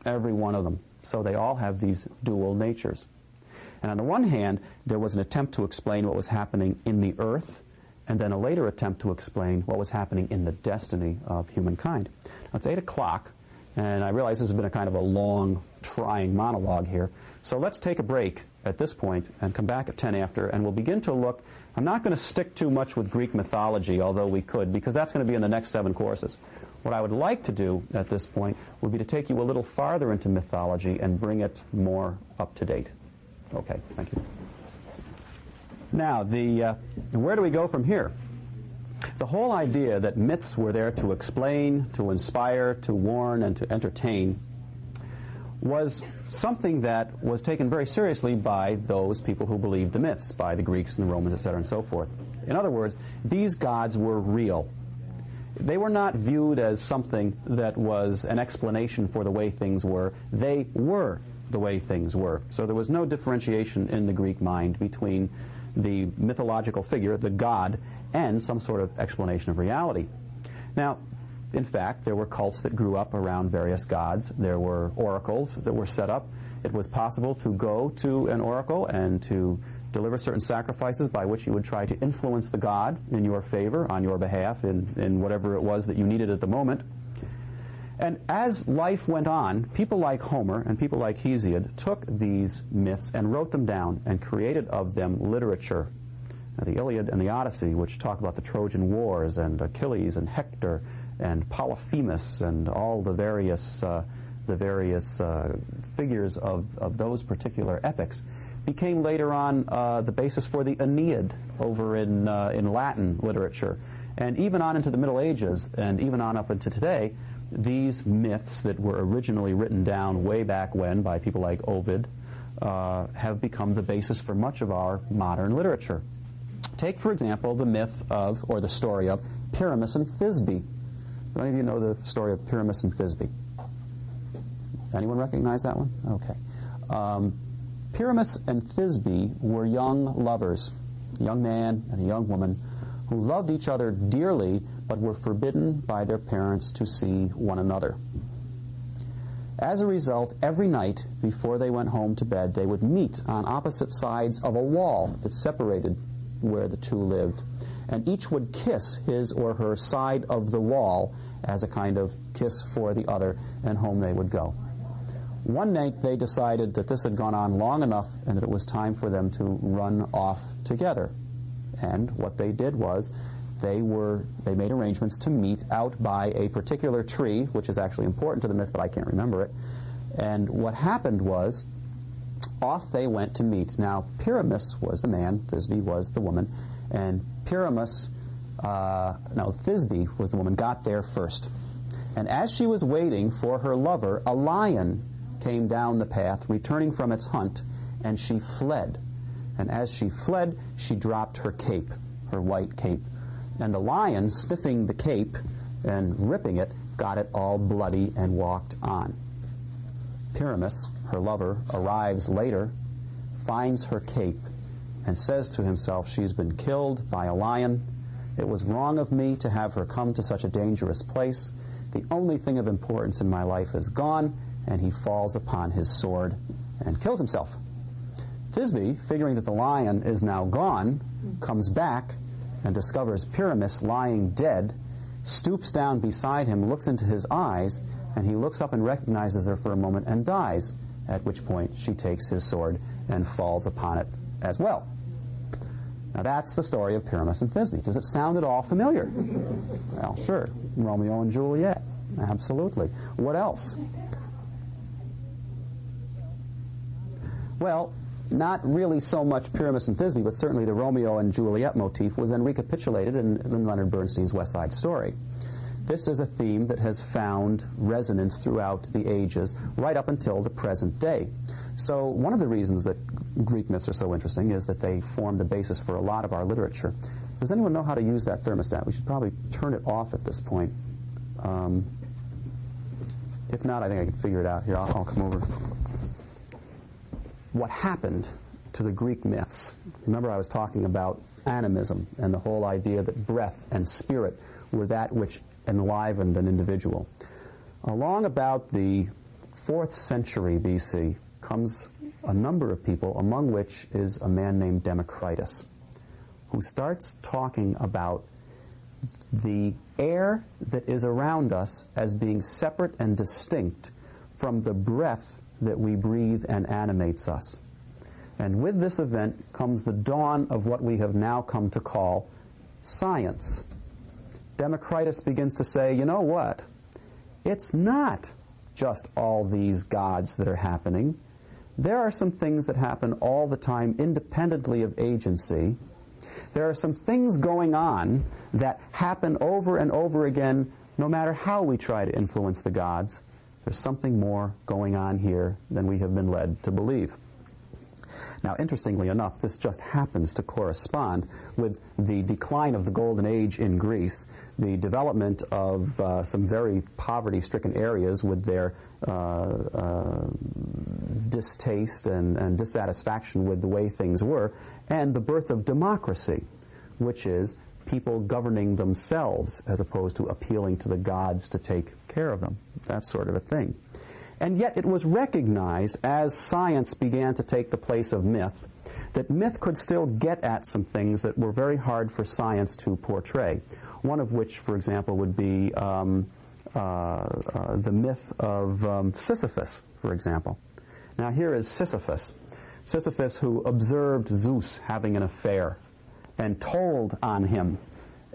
every one of them. So they all have these dual natures. And on the one hand, there was an attempt to explain what was happening in the earth, and then a later attempt to explain what was happening in the destiny of humankind. Now, it's 8 o'clock, and I realize this has been a kind of a long, trying monologue here. So let's take a break at this point and come back at 10 after, and we'll begin to look. I'm not going to stick too much with Greek mythology, although we could, because that's going to be in the next 7 courses. What I would like to do at this point would be to take you a little farther into mythology and bring it more up to date. Okay, thank you. Now, where do we go from here? The whole idea that myths were there to explain, to inspire, to warn, and to entertain was something that was taken very seriously by those people who believed the myths, by the Greeks and the Romans, etc., and so forth. In other words, these gods were real. They were not viewed as something that was an explanation for the way things were. They were the way things were. So there was no differentiation in the Greek mind between the mythological figure, the god, and some sort of explanation of reality. Now, in fact, there were cults that grew up around various gods. There were oracles that were set up. It was possible to go to an oracle and to deliver certain sacrifices by which you would try to influence the god in your favor, on your behalf, in whatever it was that you needed at the moment. And as life went on, people like Homer and people like Hesiod took these myths and wrote them down and created of them literature. Now, the Iliad and the Odyssey, which talk about the Trojan Wars and Achilles and Hector and Polyphemus and all the various figures of those particular epics, became later on the basis for the Aeneid over in Latin literature. And even on into the Middle Ages, and even on up into today, these myths that were originally written down way back when by people like Ovid have become the basis for much of our modern literature. Take, for example, the myth of, or the story of, Pyramus and Thisbe. Do any of you know the story of Pyramus and Thisbe? Anyone recognize that one? Okay. Pyramus and Thisbe were young lovers, a young man and a young woman, who loved each other dearly, but were forbidden by their parents to see one another. As a result, every night before they went home to bed, they would meet on opposite sides of a wall that separated where the two lived, and each would kiss his or her side of the wall as a kind of kiss for the other, and home they would go. One night they decided that this had gone on long enough and that it was time for them to run off together. And what they did was they made arrangements to meet out by a particular tree, which is actually important to the myth, but I can't remember it. And what happened was, off they went to meet. Now, Pyramus was the man, Thisbe was the woman, and Thisbe was the woman, got there first. And as she was waiting for her lover, a lion came down the path, returning from its hunt, and she fled. And as she fled, she dropped her cape, her white cape. And the lion, sniffing the cape and ripping it, got it all bloody and walked on. Pyramus, her lover, arrives later, finds her cape, and says to himself, she's been killed by a lion. It was wrong of me to have her come to such a dangerous place. The only thing of importance in my life is gone, and he falls upon his sword and kills himself. Thisbe, figuring that the lion is now gone, comes back and discovers Pyramus lying dead, stoops down beside him, looks into his eyes, and he looks up and recognizes her for a moment and dies, at which point she takes his sword and falls upon it as well. Now that's the story of Pyramus and Thisbe. Does it sound at all familiar? Well, sure. Romeo and Juliet. Absolutely. What else? Well, not really so much Pyramus and Thisbe, but certainly the Romeo and Juliet motif was then recapitulated in Leonard Bernstein's West Side Story. This is a theme that has found resonance throughout the ages, right up until the present day. So one of the reasons that Greek myths are so interesting is that they form the basis for a lot of our literature. Does anyone know how to use that thermostat? We should probably turn it off at this point. If not, I think I can figure it out. Here, I'll come over. What happened to the Greek myths. Remember I was talking about animism and the whole idea that breath and spirit were that which enlivened an individual. Along about the 4th century BC comes a number of people, among which is a man named Democritus, who starts talking about the air that is around us as being separate and distinct from the breath that we breathe and animates us. And with this event comes the dawn of what we have now come to call science. Democritus begins to say, you know what? It's not just all these gods that are happening. There are some things that happen all the time independently of agency. There are some things going on that happen over and over again no matter how we try to influence the gods. There's something more going on here than we have been led to believe. Now, interestingly enough, this just happens to correspond with the decline of the Golden Age in Greece, the development of some very poverty-stricken areas with their distaste and dissatisfaction with the way things were, and the birth of democracy, which is people governing themselves as opposed to appealing to the gods to take care of them, that sort of a thing. And yet it was recognized as science began to take the place of myth that myth could still get at some things that were very hard for science to portray. One of which, for example, would be the myth of Sisyphus, for example. Now here is Sisyphus. Sisyphus who observed Zeus having an affair and told on him,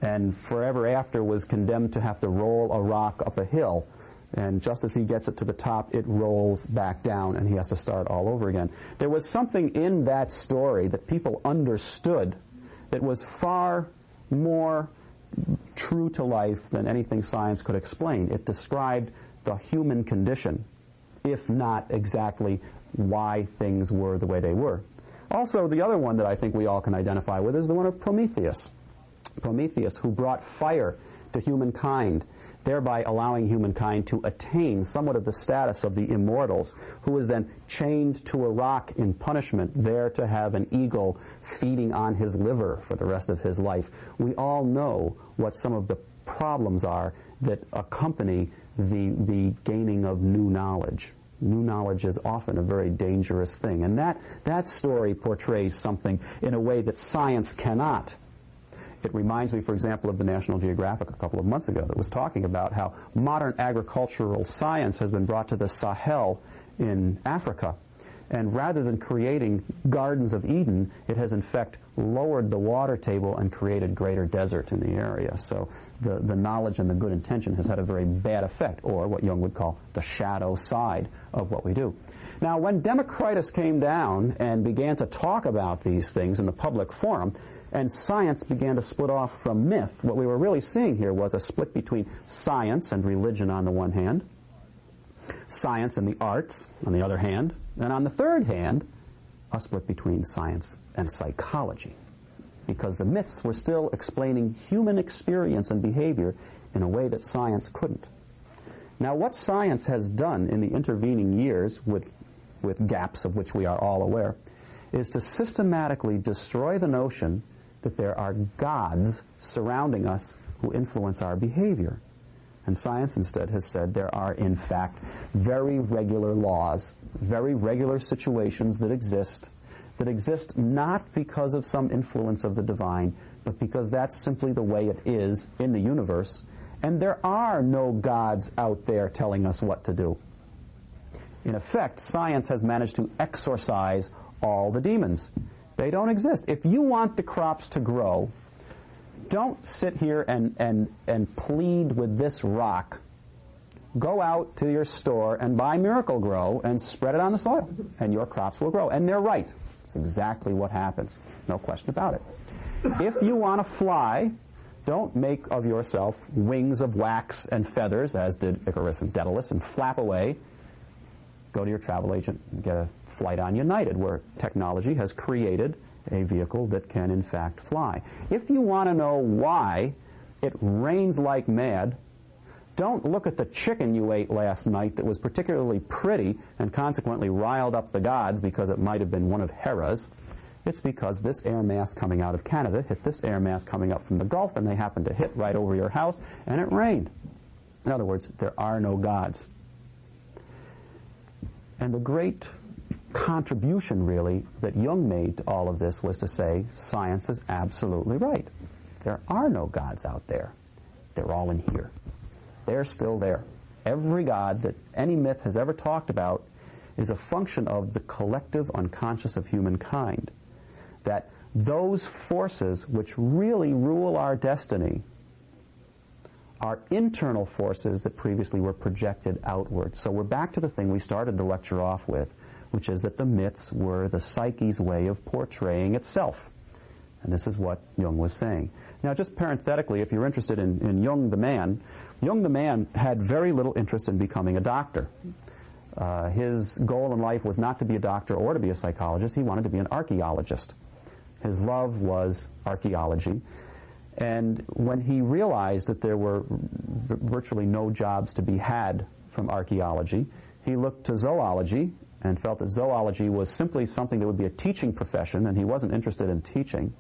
and forever after was condemned to have to roll a rock up a hill. And just as he gets it to the top, it rolls back down, and he has to start all over again. There was something in that story that people understood that was far more true to life than anything science could explain. It described the human condition, if not exactly why things were the way they were. Also, the other one that I think we all can identify with is the one of Prometheus. Prometheus, who brought fire to humankind, thereby allowing humankind to attain somewhat of the status of the immortals, who was then chained to a rock in punishment, there to have an eagle feeding on his liver for the rest of his life. We all know what some of the problems are that accompany the gaining of new knowledge. New knowledge is often a very dangerous thing, and that story portrays something in a way that science cannot. It reminds me, for example, of the National Geographic a couple of months ago that was talking about how modern agricultural science has been brought to the Sahel in Africa. And rather than creating gardens of Eden, it has in fact lowered the water table and created greater desert in the area. So the knowledge and the good intention has had a very bad effect, or what Jung would call the shadow side of what we do. Now, when Democritus came down and began to talk about these things in the public forum, and science began to split off from myth, what we were really seeing here was a split between science and religion on the one hand, science and the arts on the other hand, and on the third hand, a split between science and psychology, because the myths were still explaining human experience and behavior in a way that science couldn't. Now, what science has done in the intervening years, with gaps of which we are all aware, is to systematically destroy the notion that there are gods surrounding us who influence our behavior. And science instead has said there are, in fact, very regular laws, very regular situations that exist not because of some influence of the divine, but because that's simply the way it is in the universe, and there are no gods out there telling us what to do. In effect, science has managed to exorcise all the demons. They don't exist. If you want the crops to grow, don't sit here and plead with this rock. Go out to your store and buy Miracle Grow and spread it on the soil, and your crops will grow. And they're right. It's exactly what happens. No question about it. If you want to fly, don't make of yourself wings of wax and feathers, as did Icarus and Daedalus, and flap away. Go to your travel agent and get a flight on United, where technology has created a vehicle that can, in fact, fly. If you want to know why it rains like mad, don't look at the chicken you ate last night that was particularly pretty and consequently riled up the gods because it might have been one of Hera's. It's because this air mass coming out of Canada hit this air mass coming up from the Gulf, and they happened to hit right over your house, and it rained. In other words, there are no gods. And the great contribution, really, that Jung made to all of this was to say, science is absolutely right. There are no gods out there. They're all in here. They're still there. Every god that any myth has ever talked about is a function of the collective unconscious of humankind. That those forces which really rule our destiny are internal forces that previously were projected outward. So we're back to the thing we started the lecture off with, which is that the myths were the psyche's way of portraying itself. And this is what Jung was saying. Now, just parenthetically, if you're interested in Jung the man had very little interest in becoming a doctor. His goal in life was not to be a doctor or to be a psychologist. He wanted to be an archaeologist. His love was archaeology. And when he realized that there were virtually no jobs to be had from archaeology, he looked to zoology and felt that zoology was simply something that would be a teaching profession, and he wasn't interested in teaching.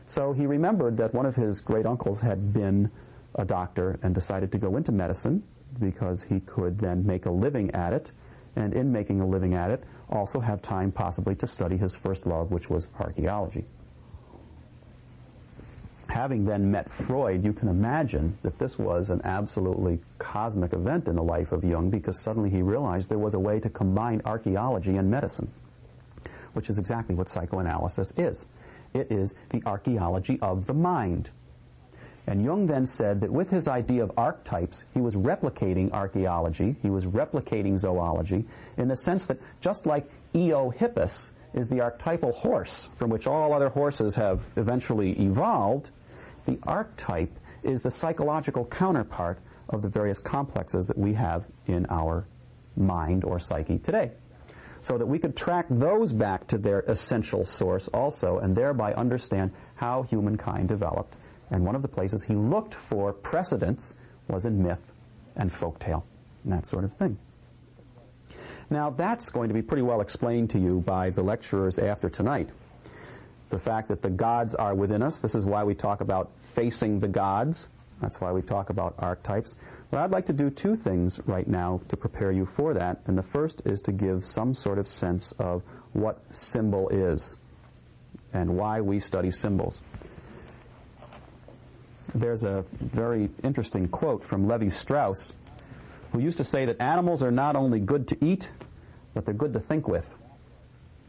So he remembered that one of his great uncles had been a doctor and decided to go into medicine because he could then make a living at it, and in making a living at it, also have time possibly to study his first love, which was archaeology. Having then met Freud, you can imagine that this was an absolutely cosmic event in the life of Jung, because suddenly he realized there was a way to combine archaeology and medicine, which is exactly what psychoanalysis is. It is the archaeology of the mind. And Jung then said that with his idea of archetypes, he was replicating archaeology, he was replicating zoology, in the sense that just like Eohippus is the archetypal horse from which all other horses have eventually evolved, the archetype is the psychological counterpart of the various complexes that we have in our mind or psyche today. So that we could track those back to their essential source also, and thereby understand how humankind developed. And one of the places he looked for precedents was in myth and folktale, and that sort of thing. Now, that's going to be pretty well explained to you by the lecturers after tonight. The fact that the gods are within us. This is why we talk about facing the gods. That's why we talk about archetypes. But I'd like to do two things right now to prepare you for that. And the first is to give some sort of sense of what symbol is and why we study symbols. There's a very interesting quote from Levi-Strauss, who used to say that animals are not only good to eat, but they're good to think with.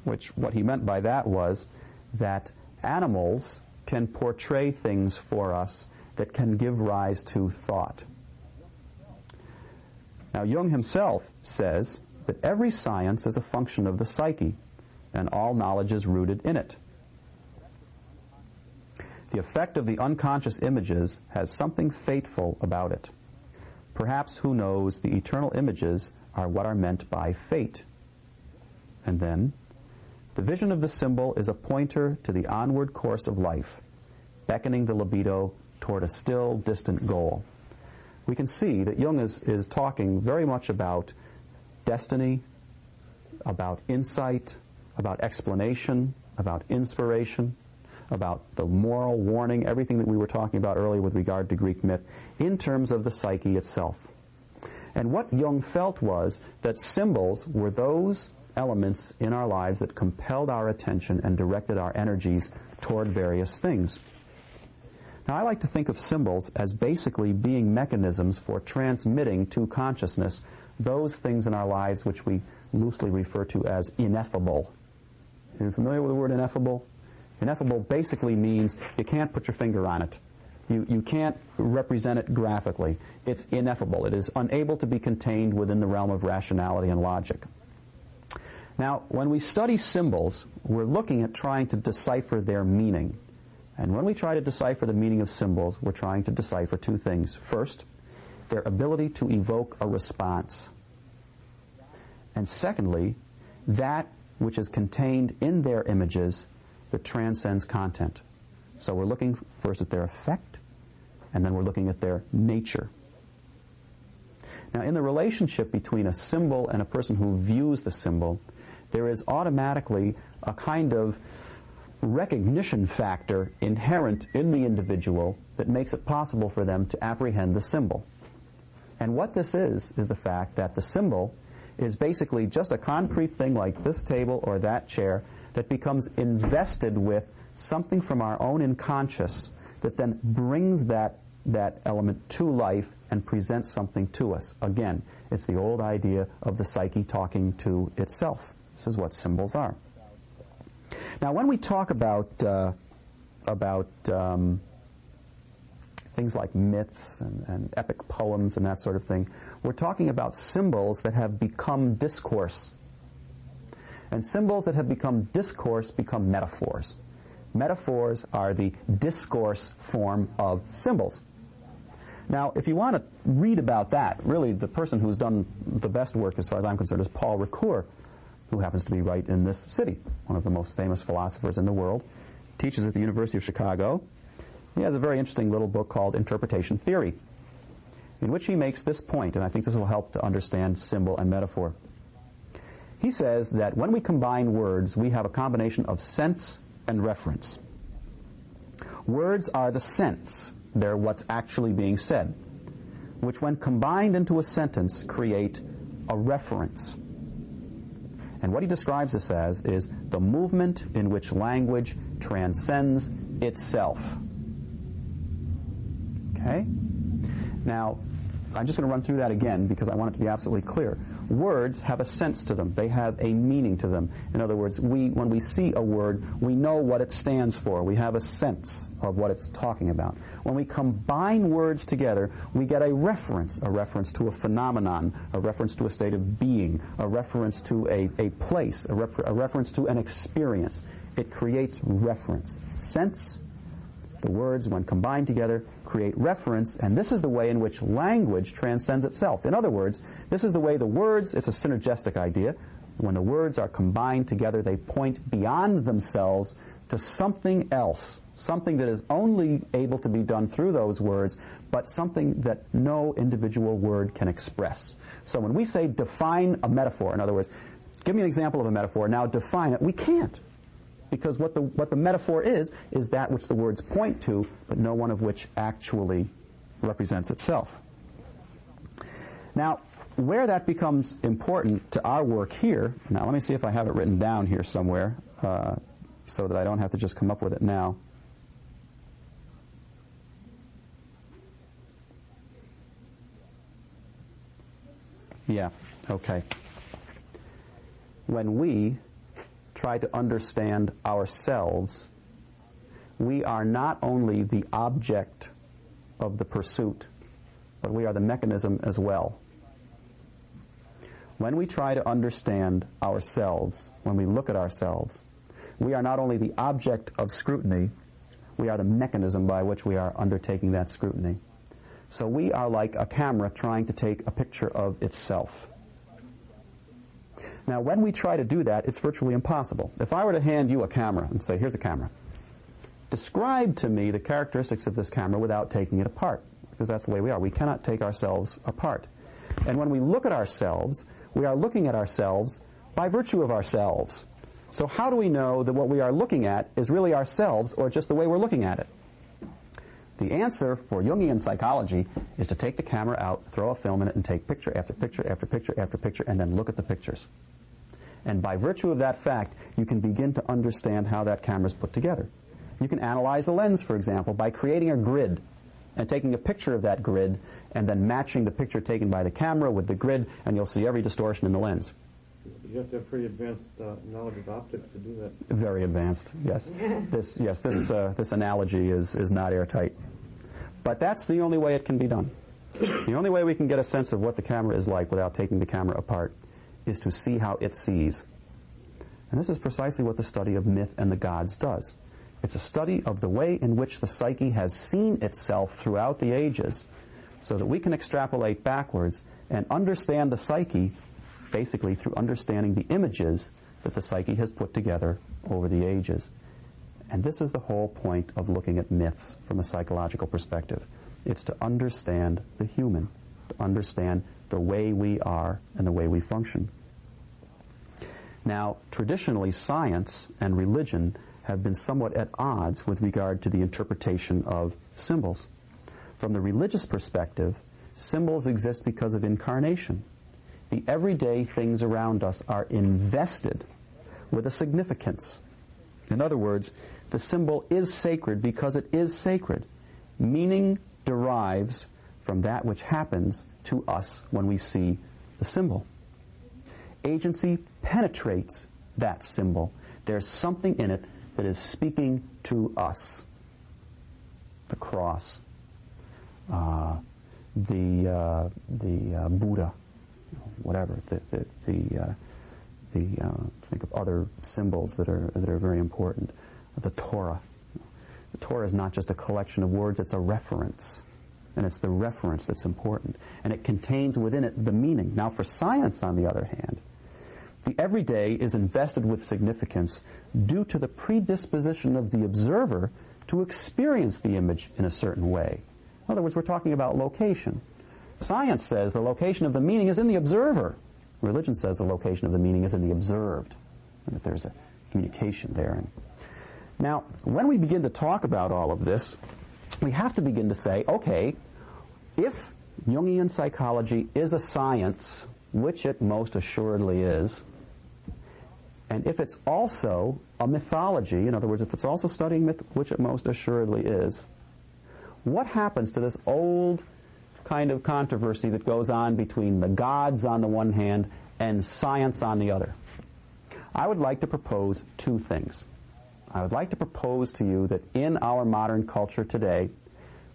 Which, what he meant by that was that animals can portray things for us that can give rise to thought. Now, Jung himself says that every science is a function of the psyche, and all knowledge is rooted in it. The effect of the unconscious images has something fateful about it. Perhaps, who knows, the eternal images are what are meant by fate. And then, the vision of the symbol is a pointer to the onward course of life, beckoning the libido toward a still distant goal. We can see that Jung is talking very much about destiny, about insight, about explanation, about inspiration, about the moral warning, everything that we were talking about earlier with regard to Greek myth, in terms of the psyche itself. And what Jung felt was that symbols were those elements in our lives that compelled our attention and directed our energies toward various things. Now, I like to think of symbols as basically being mechanisms for transmitting to consciousness those things in our lives which we loosely refer to as ineffable. Are you familiar with the word ineffable? Ineffable basically means you can't put your finger on it. You can't represent it graphically. It's ineffable. It is unable to be contained within the realm of rationality and logic. Now, when we study symbols, we're looking at trying to decipher their meaning. And when we try to decipher the meaning of symbols, we're trying to decipher two things. First, their ability to evoke a response. And secondly, that which is contained in their images that transcends content. So we're looking first at their effect, and then we're looking at their nature. Now, in the relationship between a symbol and a person who views the symbol, there is automatically a kind of recognition factor inherent in the individual that makes it possible for them to apprehend the symbol. And what this is the fact that the symbol is basically just a concrete thing like this table or that chair that becomes invested with something from our own unconscious that then brings that element to life and presents something to us. Again, it's the old idea of the psyche talking to itself. This is what symbols are. Now, when we talk about things like myths and epic poems and that sort of thing, we're talking about symbols that have become discourse. And symbols that have become discourse become metaphors. Metaphors are the discourse form of symbols. Now, if you want to read about that, really the person who's done the best work as far as I'm concerned is Paul Ricoeur, who happens to be right in this city, one of the most famous philosophers in the world, teaches at the University of Chicago. He has a very interesting little book called Interpretation Theory, in which he makes this point, and I think this will help to understand symbol and metaphor. He says that when we combine words, we have a combination of sense and reference. Words are the sense. They're what's actually being said, which when combined into a sentence create a reference. And what he describes this as is the movement in which language transcends itself. Okay? Now, I'm just going to run through that again because I want it to be absolutely clear. Words have a sense to them. They have a meaning to them. In other words, when we see a word, we know what it stands for. We have a sense of what it's talking about. When we combine words together, we get a reference to a phenomenon, a reference to a state of being, a reference to a place, a reference to an experience. It creates reference. Sense, the words, when combined together, create reference, and this is the way in which language transcends itself. In other words, this is the way the words, it's a synergistic idea. When the words are combined together, they point beyond themselves to something else, something that is only able to be done through those words, but something that no individual word can express. So when we say define a metaphor, in other words, give me an example of a metaphor, now define it, we can't. Because what the metaphor is that which the words point to, but no one of which actually represents itself. Now, where that becomes important to our work here, now let me see if I have it written down here somewhere, so that I don't have to just come up with it now. Yeah, okay. When we try to understand ourselves, we are not only the object of the pursuit, but we are the mechanism as well. When we try to understand ourselves, when we look at ourselves, we are not only the object of scrutiny, we are the mechanism by which we are undertaking that scrutiny. So we are like a camera trying to take a picture of itself. Now, when we try to do that, it's virtually impossible. If I were to hand you a camera and say, here's a camera, describe to me the characteristics of this camera without taking it apart, because that's the way we are. We cannot take ourselves apart. And when we look at ourselves, we are looking at ourselves by virtue of ourselves. So how do we know that what we are looking at is really ourselves or just the way we're looking at it? The answer for Jungian psychology is to take the camera out, throw a film in it, and take picture after picture after picture after picture, and then look at the pictures. And by virtue of that fact, you can begin to understand how that camera is put together. You can analyze a lens, for example, by creating a grid and taking a picture of that grid and then matching the picture taken by the camera with the grid, and you'll see every distortion in the lens. You have to have pretty advanced knowledge of optics to do that. Very advanced, yes. This analogy is not airtight. But that's the only way it can be done. The only way we can get a sense of what the camera is like without taking the camera apart is to see how it sees. And this is precisely what the study of myth and the gods does. It's a study of the way in which the psyche has seen itself throughout the ages, so that we can extrapolate backwards and understand the psyche basically through understanding the images that the psyche has put together over the ages. And this is the whole point of looking at myths from a psychological perspective. It's to understand the human, to understand the way we are and the way we function. Now, traditionally, science and religion have been somewhat at odds with regard to the interpretation of symbols. From the religious perspective, symbols exist because of incarnation. The everyday things around us are invested with a significance. In other words, the symbol is sacred because it is sacred. Meaning derives from that which happens to us when we see the symbol. Agency penetrates that symbol. There's something in it that is speaking to us. The cross, the Buddha, whatever. Think of other symbols that are very important. The Torah. The Torah is not just a collection of words; it's a reference, and it's the reference that's important, and it contains within it the meaning. Now, for science, on the other hand, the everyday is invested with significance due to the predisposition of the observer to experience the image in a certain way. In other words, we're talking about location. Science says the location of the meaning is in the observer. Religion says the location of the meaning is in the observed, and that there's a communication there. Now, when we begin to talk about all of this, we have to begin to say, okay, if Jungian psychology is a science, which it most assuredly is, and if it's also a mythology, in other words, if it's also studying myth, which it most assuredly is, what happens to this old kind of controversy that goes on between the gods on the one hand and science on the other? I would like to propose two things. I would like to propose to you that in our modern culture today,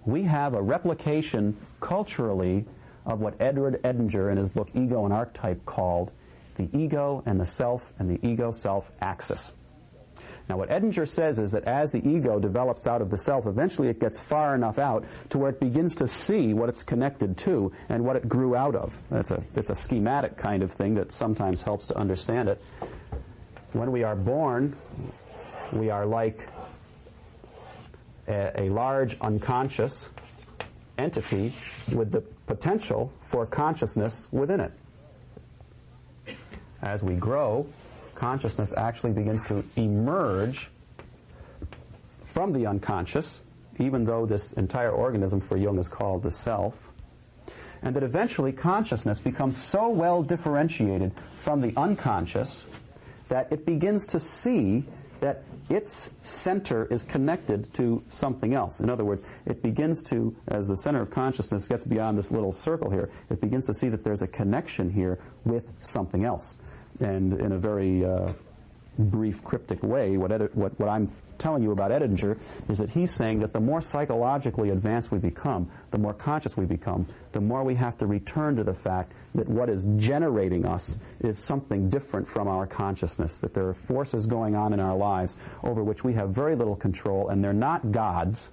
we have a replication culturally of what Edward Edinger in his book Ego and Archetype called the ego and the self and the ego-self axis. Now, what Edinger says is that as the ego develops out of the self, eventually it gets far enough out to where it begins to see what it's connected to and what it grew out of. It's a schematic kind of thing that sometimes helps to understand it. When we are born, we are like a large unconscious entity with the potential for consciousness within it. As we grow, consciousness actually begins to emerge from the unconscious, even though this entire organism for Jung is called the self, and that eventually consciousness becomes so well differentiated from the unconscious that it begins to see that its center is connected to something else. In other words, it begins to, as the center of consciousness gets beyond this little circle here, it begins to see that there's a connection here with something else. And in a very brief, cryptic way, what I'm telling you about Edinger is that he's saying that the more psychologically advanced we become, the more conscious we become, the more we have to return to the fact that what is generating us is something different from our consciousness, that there are forces going on in our lives over which we have very little control, and they're not gods,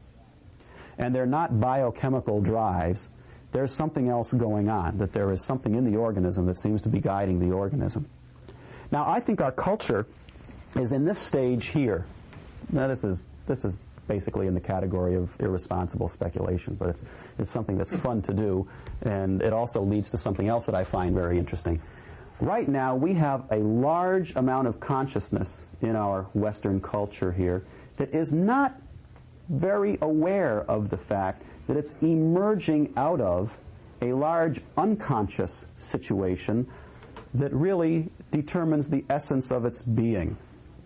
and they're not biochemical drives. There's something else going on, that there is something in the organism that seems to be guiding the organism. Now, I think our culture is in this stage here. Now, this is basically in the category of irresponsible speculation, but it's something that's fun to do, and it also leads to something else that I find very interesting. Right now, we have a large amount of consciousness in our Western culture here that is not very aware of the fact that it's emerging out of a large unconscious situation that really determines the essence of its being.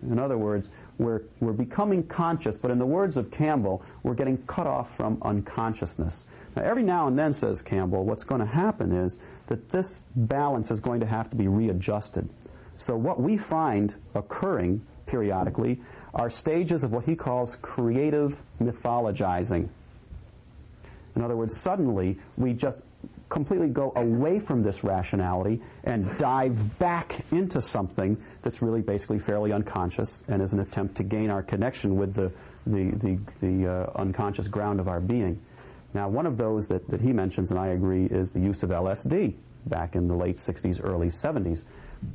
In other words, we're becoming conscious, but in the words of Campbell, we're getting cut off from unconsciousness. Now, every now and then, says Campbell, what's going to happen is that this balance is going to have to be readjusted. So what we find occurring periodically are stages of what he calls creative mythologizing. In other words, suddenly we just completely go away from this rationality and dive back into something that's really basically fairly unconscious and is an attempt to gain our connection with the unconscious ground of our being. Now, one of those that he mentions, and I agree, is the use of LSD back in the late 60s, early 70s.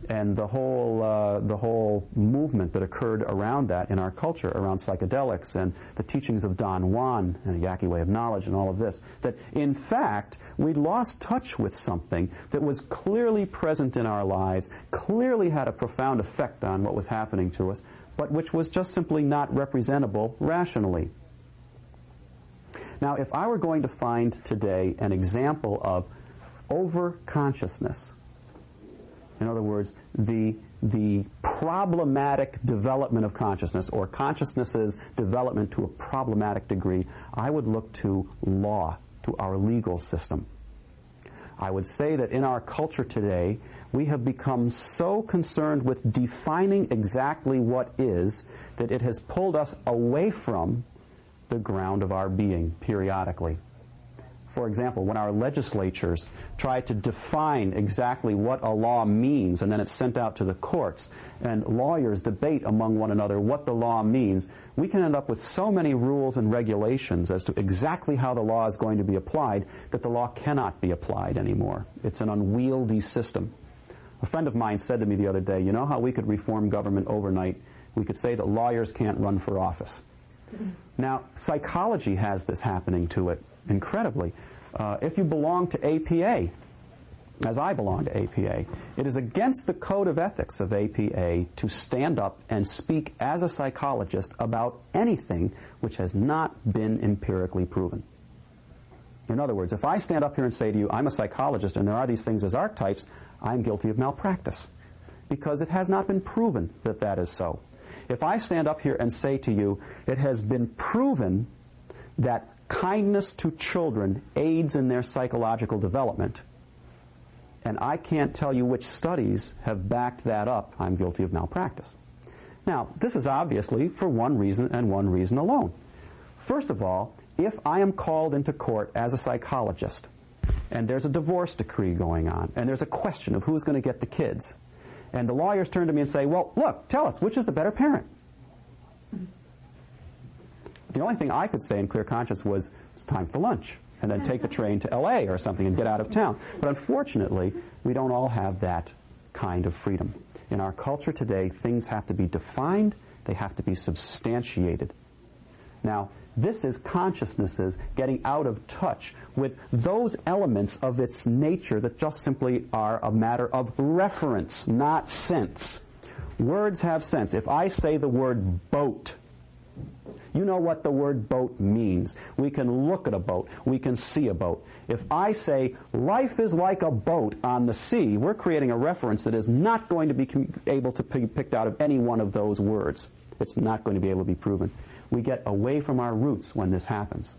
And the whole movement that occurred around that in our culture, around psychedelics and the teachings of Don Juan and the Yaqui way of knowledge and all of this, that in fact we lost touch with something that was clearly present in our lives, clearly had a profound effect on what was happening to us, but which was just simply not representable rationally. Now, if I were going to find today an example of over-consciousness, in other words, the problematic development of consciousness, or consciousness's development to a problematic degree, I would look to law, to our legal system. I would say that in our culture today, we have become so concerned with defining exactly what is that it has pulled us away from the ground of our being periodically. For example, when our legislatures try to define exactly what a law means, and then it's sent out to the courts, and lawyers debate among one another what the law means, we can end up with so many rules and regulations as to exactly how the law is going to be applied that the law cannot be applied anymore. It's an unwieldy system. A friend of mine said to me the other day, you know how we could reform government overnight? We could say that lawyers can't run for office. Now, psychology has this happening to it incredibly. If you belong to APA, as I belong to APA, it is against the code of ethics of APA to stand up and speak as a psychologist about anything which has not been empirically proven. In other words, if I stand up here and say to you, I'm a psychologist and there are these things as archetypes, I'm guilty of malpractice, because it has not been proven that that is so. If I stand up here and say to you, it has been proven that kindness to children aids in their psychological development, and I can't tell you which studies have backed that up, I'm guilty of malpractice. Now, this is obviously for one reason and one reason alone. First of all, if I am called into court as a psychologist, and there's a divorce decree going on, and there's a question of who's going to get the kids, and the lawyers turn to me and say, well, look, tell us, which is the better parent? The only thing I could say in clear conscience was, it's time for lunch, and then take the train to L.A. or something and get out of town. But unfortunately, we don't all have that kind of freedom. In our culture today, things have to be defined, they have to be substantiated. Now, this is consciousness's getting out of touch with those elements of its nature that just simply are a matter of reference, not sense. Words have sense. If I say the word boat, you know what the word boat means. We can look at a boat. We can see a boat. If I say, life is like a boat on the sea, we're creating a reference that is not going to be able to be picked out of any one of those words. It's not going to be able to be proven. We get away from our roots when this happens.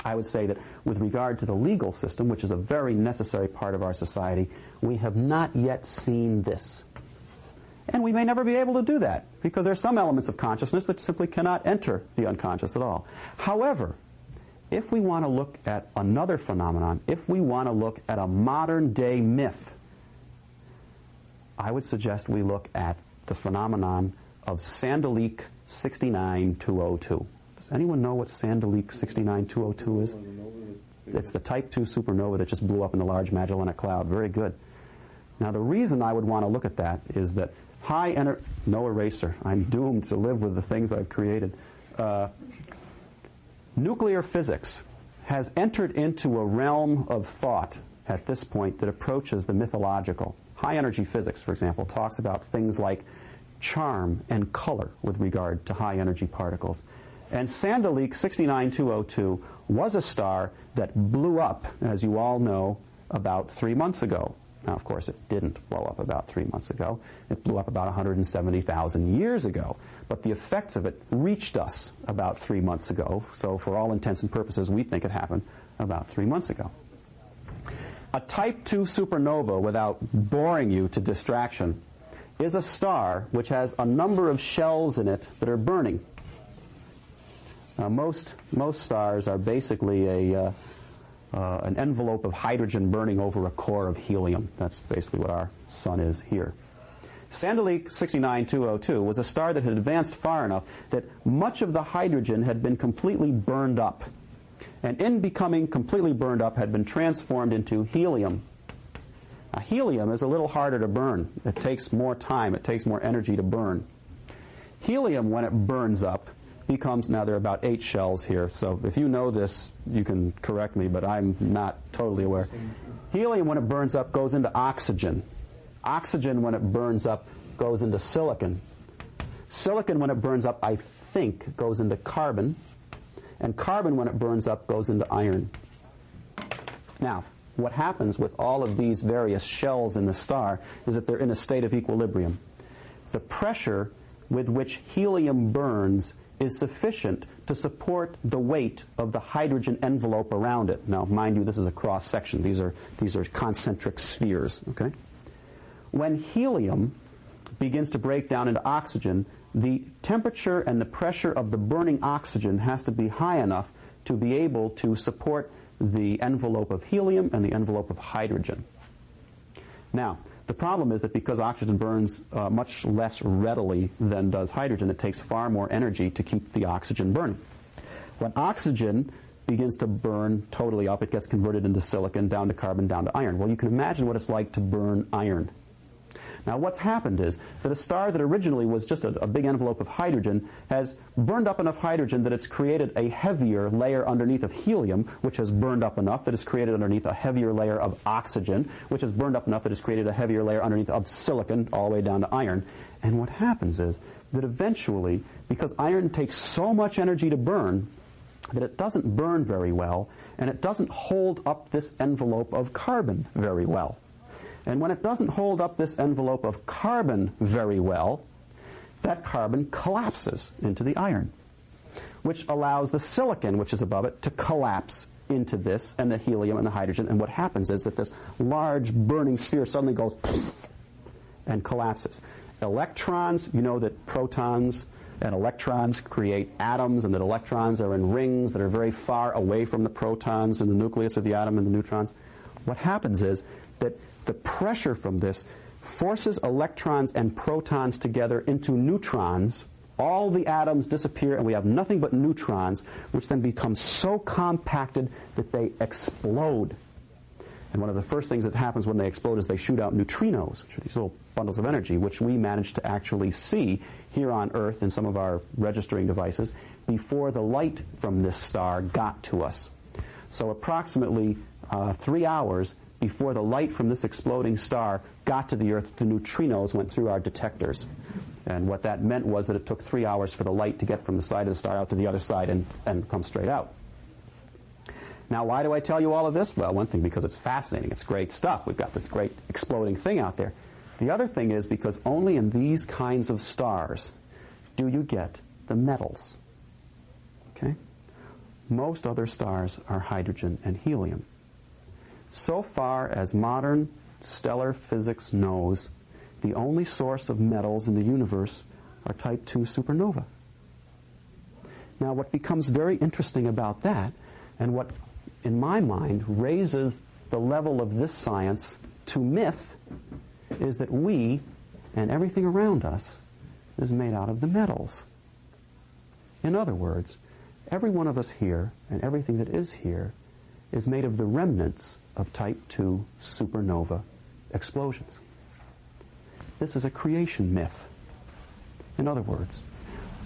I would say that with regard to the legal system, which is a very necessary part of our society, we have not yet seen this. And we may never be able to do that, because there are some elements of consciousness that simply cannot enter the unconscious at all. However, if we want to look at another phenomenon, if we want to look at a modern-day myth, I would suggest we look at the phenomenon of Sandalik 69202. Does anyone know what Sandalik 69202 is? It's the Type 2 supernova that just blew up in the Large Magellanic Cloud. Very good. Now, the reason I would want to look at that is that high energy... No eraser. I'm doomed to live with the things I've created. Nuclear physics has entered into a realm of thought at this point that approaches the mythological. High energy physics, for example, talks about things like charm and color with regard to high energy particles. And Sandalik 69202 was a star that blew up, as you all know, about 3 months ago. Now, of course, it didn't blow up about 3 months ago. It blew up about 170,000 years ago. But the effects of it reached us about 3 months ago. So for all intents and purposes, we think it happened about 3 months ago. A Type 2 supernova, without boring you to distraction, is a star which has a number of shells in it that are burning. Now, most stars are basically an envelope of hydrogen burning over a core of helium. That's basically what our sun is here. Sandalik 69202 was a star that had advanced far enough that much of the hydrogen had been completely burned up. And in becoming completely burned up, had been transformed into helium. Now, helium is a little harder to burn. It takes more time. It takes more energy to burn. Helium, when it burns up, becomes, now there are about 8 shells here, so if you know this, you can correct me, but I'm not totally aware. Helium, when it burns up, goes into oxygen. Oxygen, when it burns up, goes into silicon. Silicon, when it burns up, I think, goes into carbon. And carbon, when it burns up, goes into iron. Now, what happens with all of these various shells in the star is that they're in a state of equilibrium. The pressure with which helium burns is sufficient to support the weight of the hydrogen envelope around it. Now, mind you, this is a cross-section. These are concentric spheres. Okay? When helium begins to break down into oxygen, the temperature and the pressure of the burning oxygen has to be high enough to be able to support the envelope of helium and the envelope of hydrogen. Now, the problem is that because oxygen burns much less readily than does hydrogen, it takes far more energy to keep the oxygen burning. When oxygen begins to burn totally up, it gets converted into silicon, down to carbon, down to iron. Well, you can imagine what it's like to burn iron. Now, what's happened is that a star that originally was just a big envelope of hydrogen has burned up enough hydrogen that it's created a heavier layer underneath of helium, which has burned up enough that it's created underneath a heavier layer of oxygen, which has burned up enough that it's created a heavier layer underneath of silicon, all the way down to iron. And what happens is that eventually, because iron takes so much energy to burn, that it doesn't burn very well, and it doesn't hold up this envelope of carbon very well. And when it doesn't hold up this envelope of carbon very well, that carbon collapses into the iron, which allows the silicon, which is above it, to collapse into this and the helium and the hydrogen. And what happens is that this large burning sphere suddenly goes and collapses. Electrons, you know that protons and electrons create atoms, and that electrons are in rings that are very far away from the protons in the nucleus of the atom and the neutrons. What happens is that the pressure from this forces electrons and protons together into neutrons. All the atoms disappear, and we have nothing but neutrons, which then become so compacted that they explode. And one of the first things that happens when they explode is they shoot out neutrinos, which are these little bundles of energy, which we managed to actually see here on Earth in some of our registering devices before the light from this star got to us. So approximately 3 hours before the light from this exploding star got to the Earth, the neutrinos went through our detectors. And what that meant was that it took 3 hours for the light to get from the side of the star out to the other side and come straight out. Now, why do I tell you all of this? Well, one thing, because it's fascinating. It's great stuff. We've got this great exploding thing out there. The other thing is because only in these kinds of stars do you get the metals. Okay? Most other stars are hydrogen and helium. So far as modern stellar physics knows, the only source of metals in the universe are type 2 supernova. Now, what becomes very interesting about that, and what, in my mind, raises the level of this science to myth, is that we and everything around us is made out of the metals. In other words, every one of us here and everything that is here is made of the remnants of type 2 supernova explosions. This is a creation myth. In other words,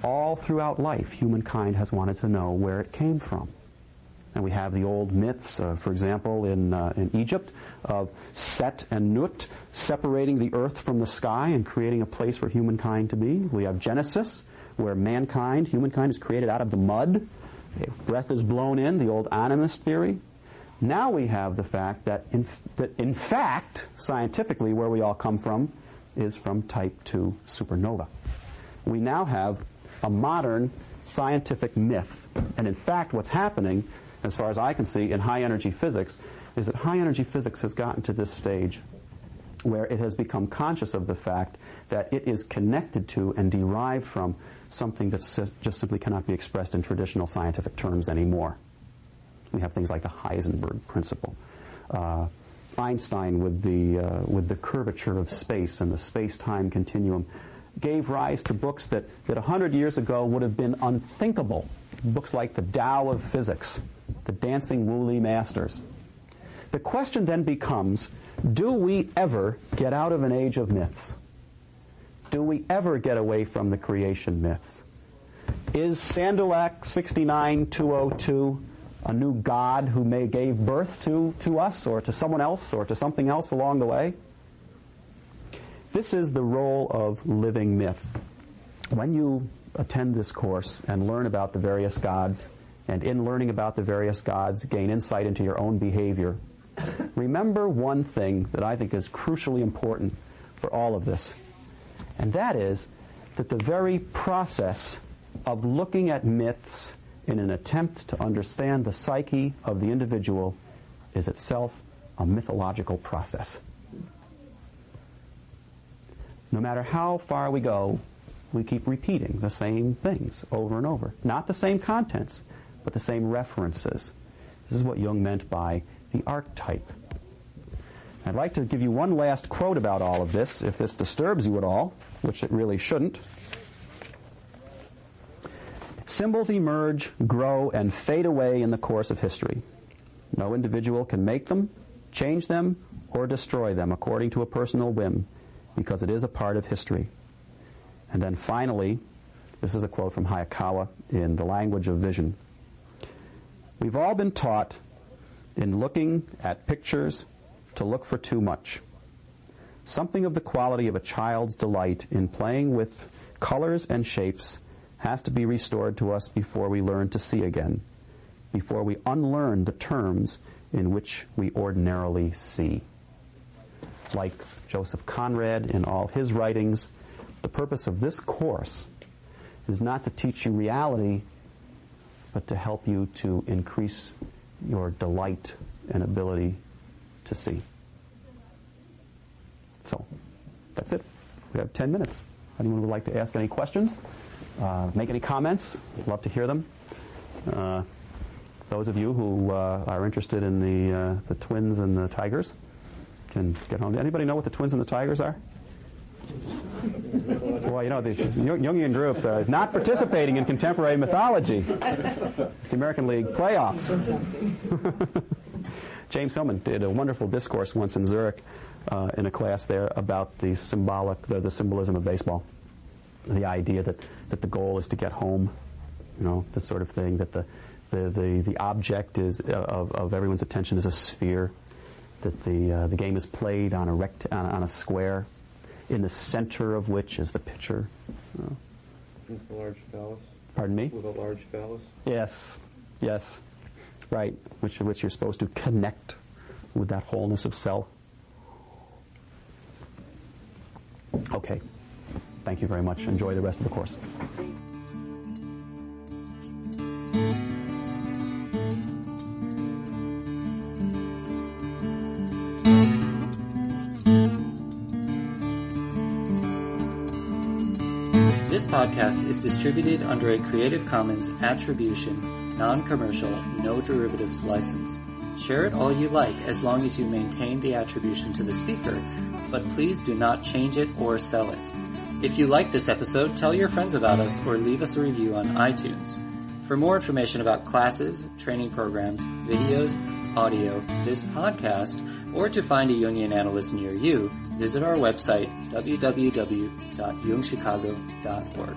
all throughout life, humankind has wanted to know where it came from. And we have the old myths, for example, in Egypt, of Set and Nut separating the earth from the sky and creating a place for humankind to be. We have Genesis, where humankind is created out of the mud. Breath is blown in, the old animist theory. Now we have the fact that in fact, scientifically, where we all come from is from type 2 supernova. We now have a modern scientific myth. And in fact, what's happening, as far as I can see, in high-energy physics, is that high-energy physics has gotten to this stage where it has become conscious of the fact that it is connected to and derived from something that just simply cannot be expressed in traditional scientific terms anymore. We have things like the Heisenberg principle. Einstein, with the curvature of space and the space-time continuum, gave rise to books that 100 years ago would have been unthinkable. Books like the Tao of Physics, the Dancing Wyly Masters. The question then becomes, do we ever get out of an age of myths? Do we ever get away from the creation myths? Is Sandulak 69202 a new god who gave birth to us or to someone else or to something else along the way? This is the role of living myth. when you attend this course and learn about the various gods, and in learning about the various gods gain insight into your own behavior, remember one thing that I think is crucially important for all of this, and that is that the very process of looking at myths in an attempt to understand the psyche of the individual is itself a mythological process. No matter how far we go, we keep repeating the same things over and over. Not the same contents, but the same references. This is what Jung meant by the archetype. I'd like to give you one last quote about all of this, if this disturbs you at all, which it really shouldn't. Symbols emerge, grow, and fade away in the course of history. No individual can make them, change them, or destroy them according to a personal whim, because it is a part of history. And then finally, this is a quote from Hayakawa in The Language of Vision. We've all been taught in looking at pictures to look for too much. Something of the quality of a child's delight in playing with colors and shapes has to be restored to us before we learn to see again, before we unlearn the terms in which we ordinarily see. Like Joseph Conrad in all his writings, the purpose of this course is not to teach you reality, but to help you to increase your delight and ability to see. So, that's it. We have 10 minutes. Anyone would like to ask any questions? Make any comments? Love to hear them. Those of you who are interested in the twins and the tigers can get home. Anybody know what the twins and the tigers are? Well, you know, the Jungian groups are not participating in contemporary mythology. It's the American League playoffs. James Hillman did a wonderful discourse once in Zurich in a class there about the symbolism of baseball. The idea that the goal is to get home, you know, the sort of thing, that the object is of everyone's attention is a sphere, that the game is played on a square, in the center of which is the pitcher. You know. With a large phallus. Pardon me? With a large phallus. Yes, right. Which you're supposed to connect with that wholeness of self. Okay. Thank you very much. Enjoy the rest of the course. This podcast is distributed under a Creative Commons Attribution, Non-Commercial, No Derivatives license. Share it all you like as long as you maintain the attribution to the speaker, but please do not change it or sell it. If you like this episode, tell your friends about us or leave us a review on iTunes. For more information about classes, training programs, videos, audio, this podcast, or to find a Jungian analyst near you, visit our website, www.jungchicago.org.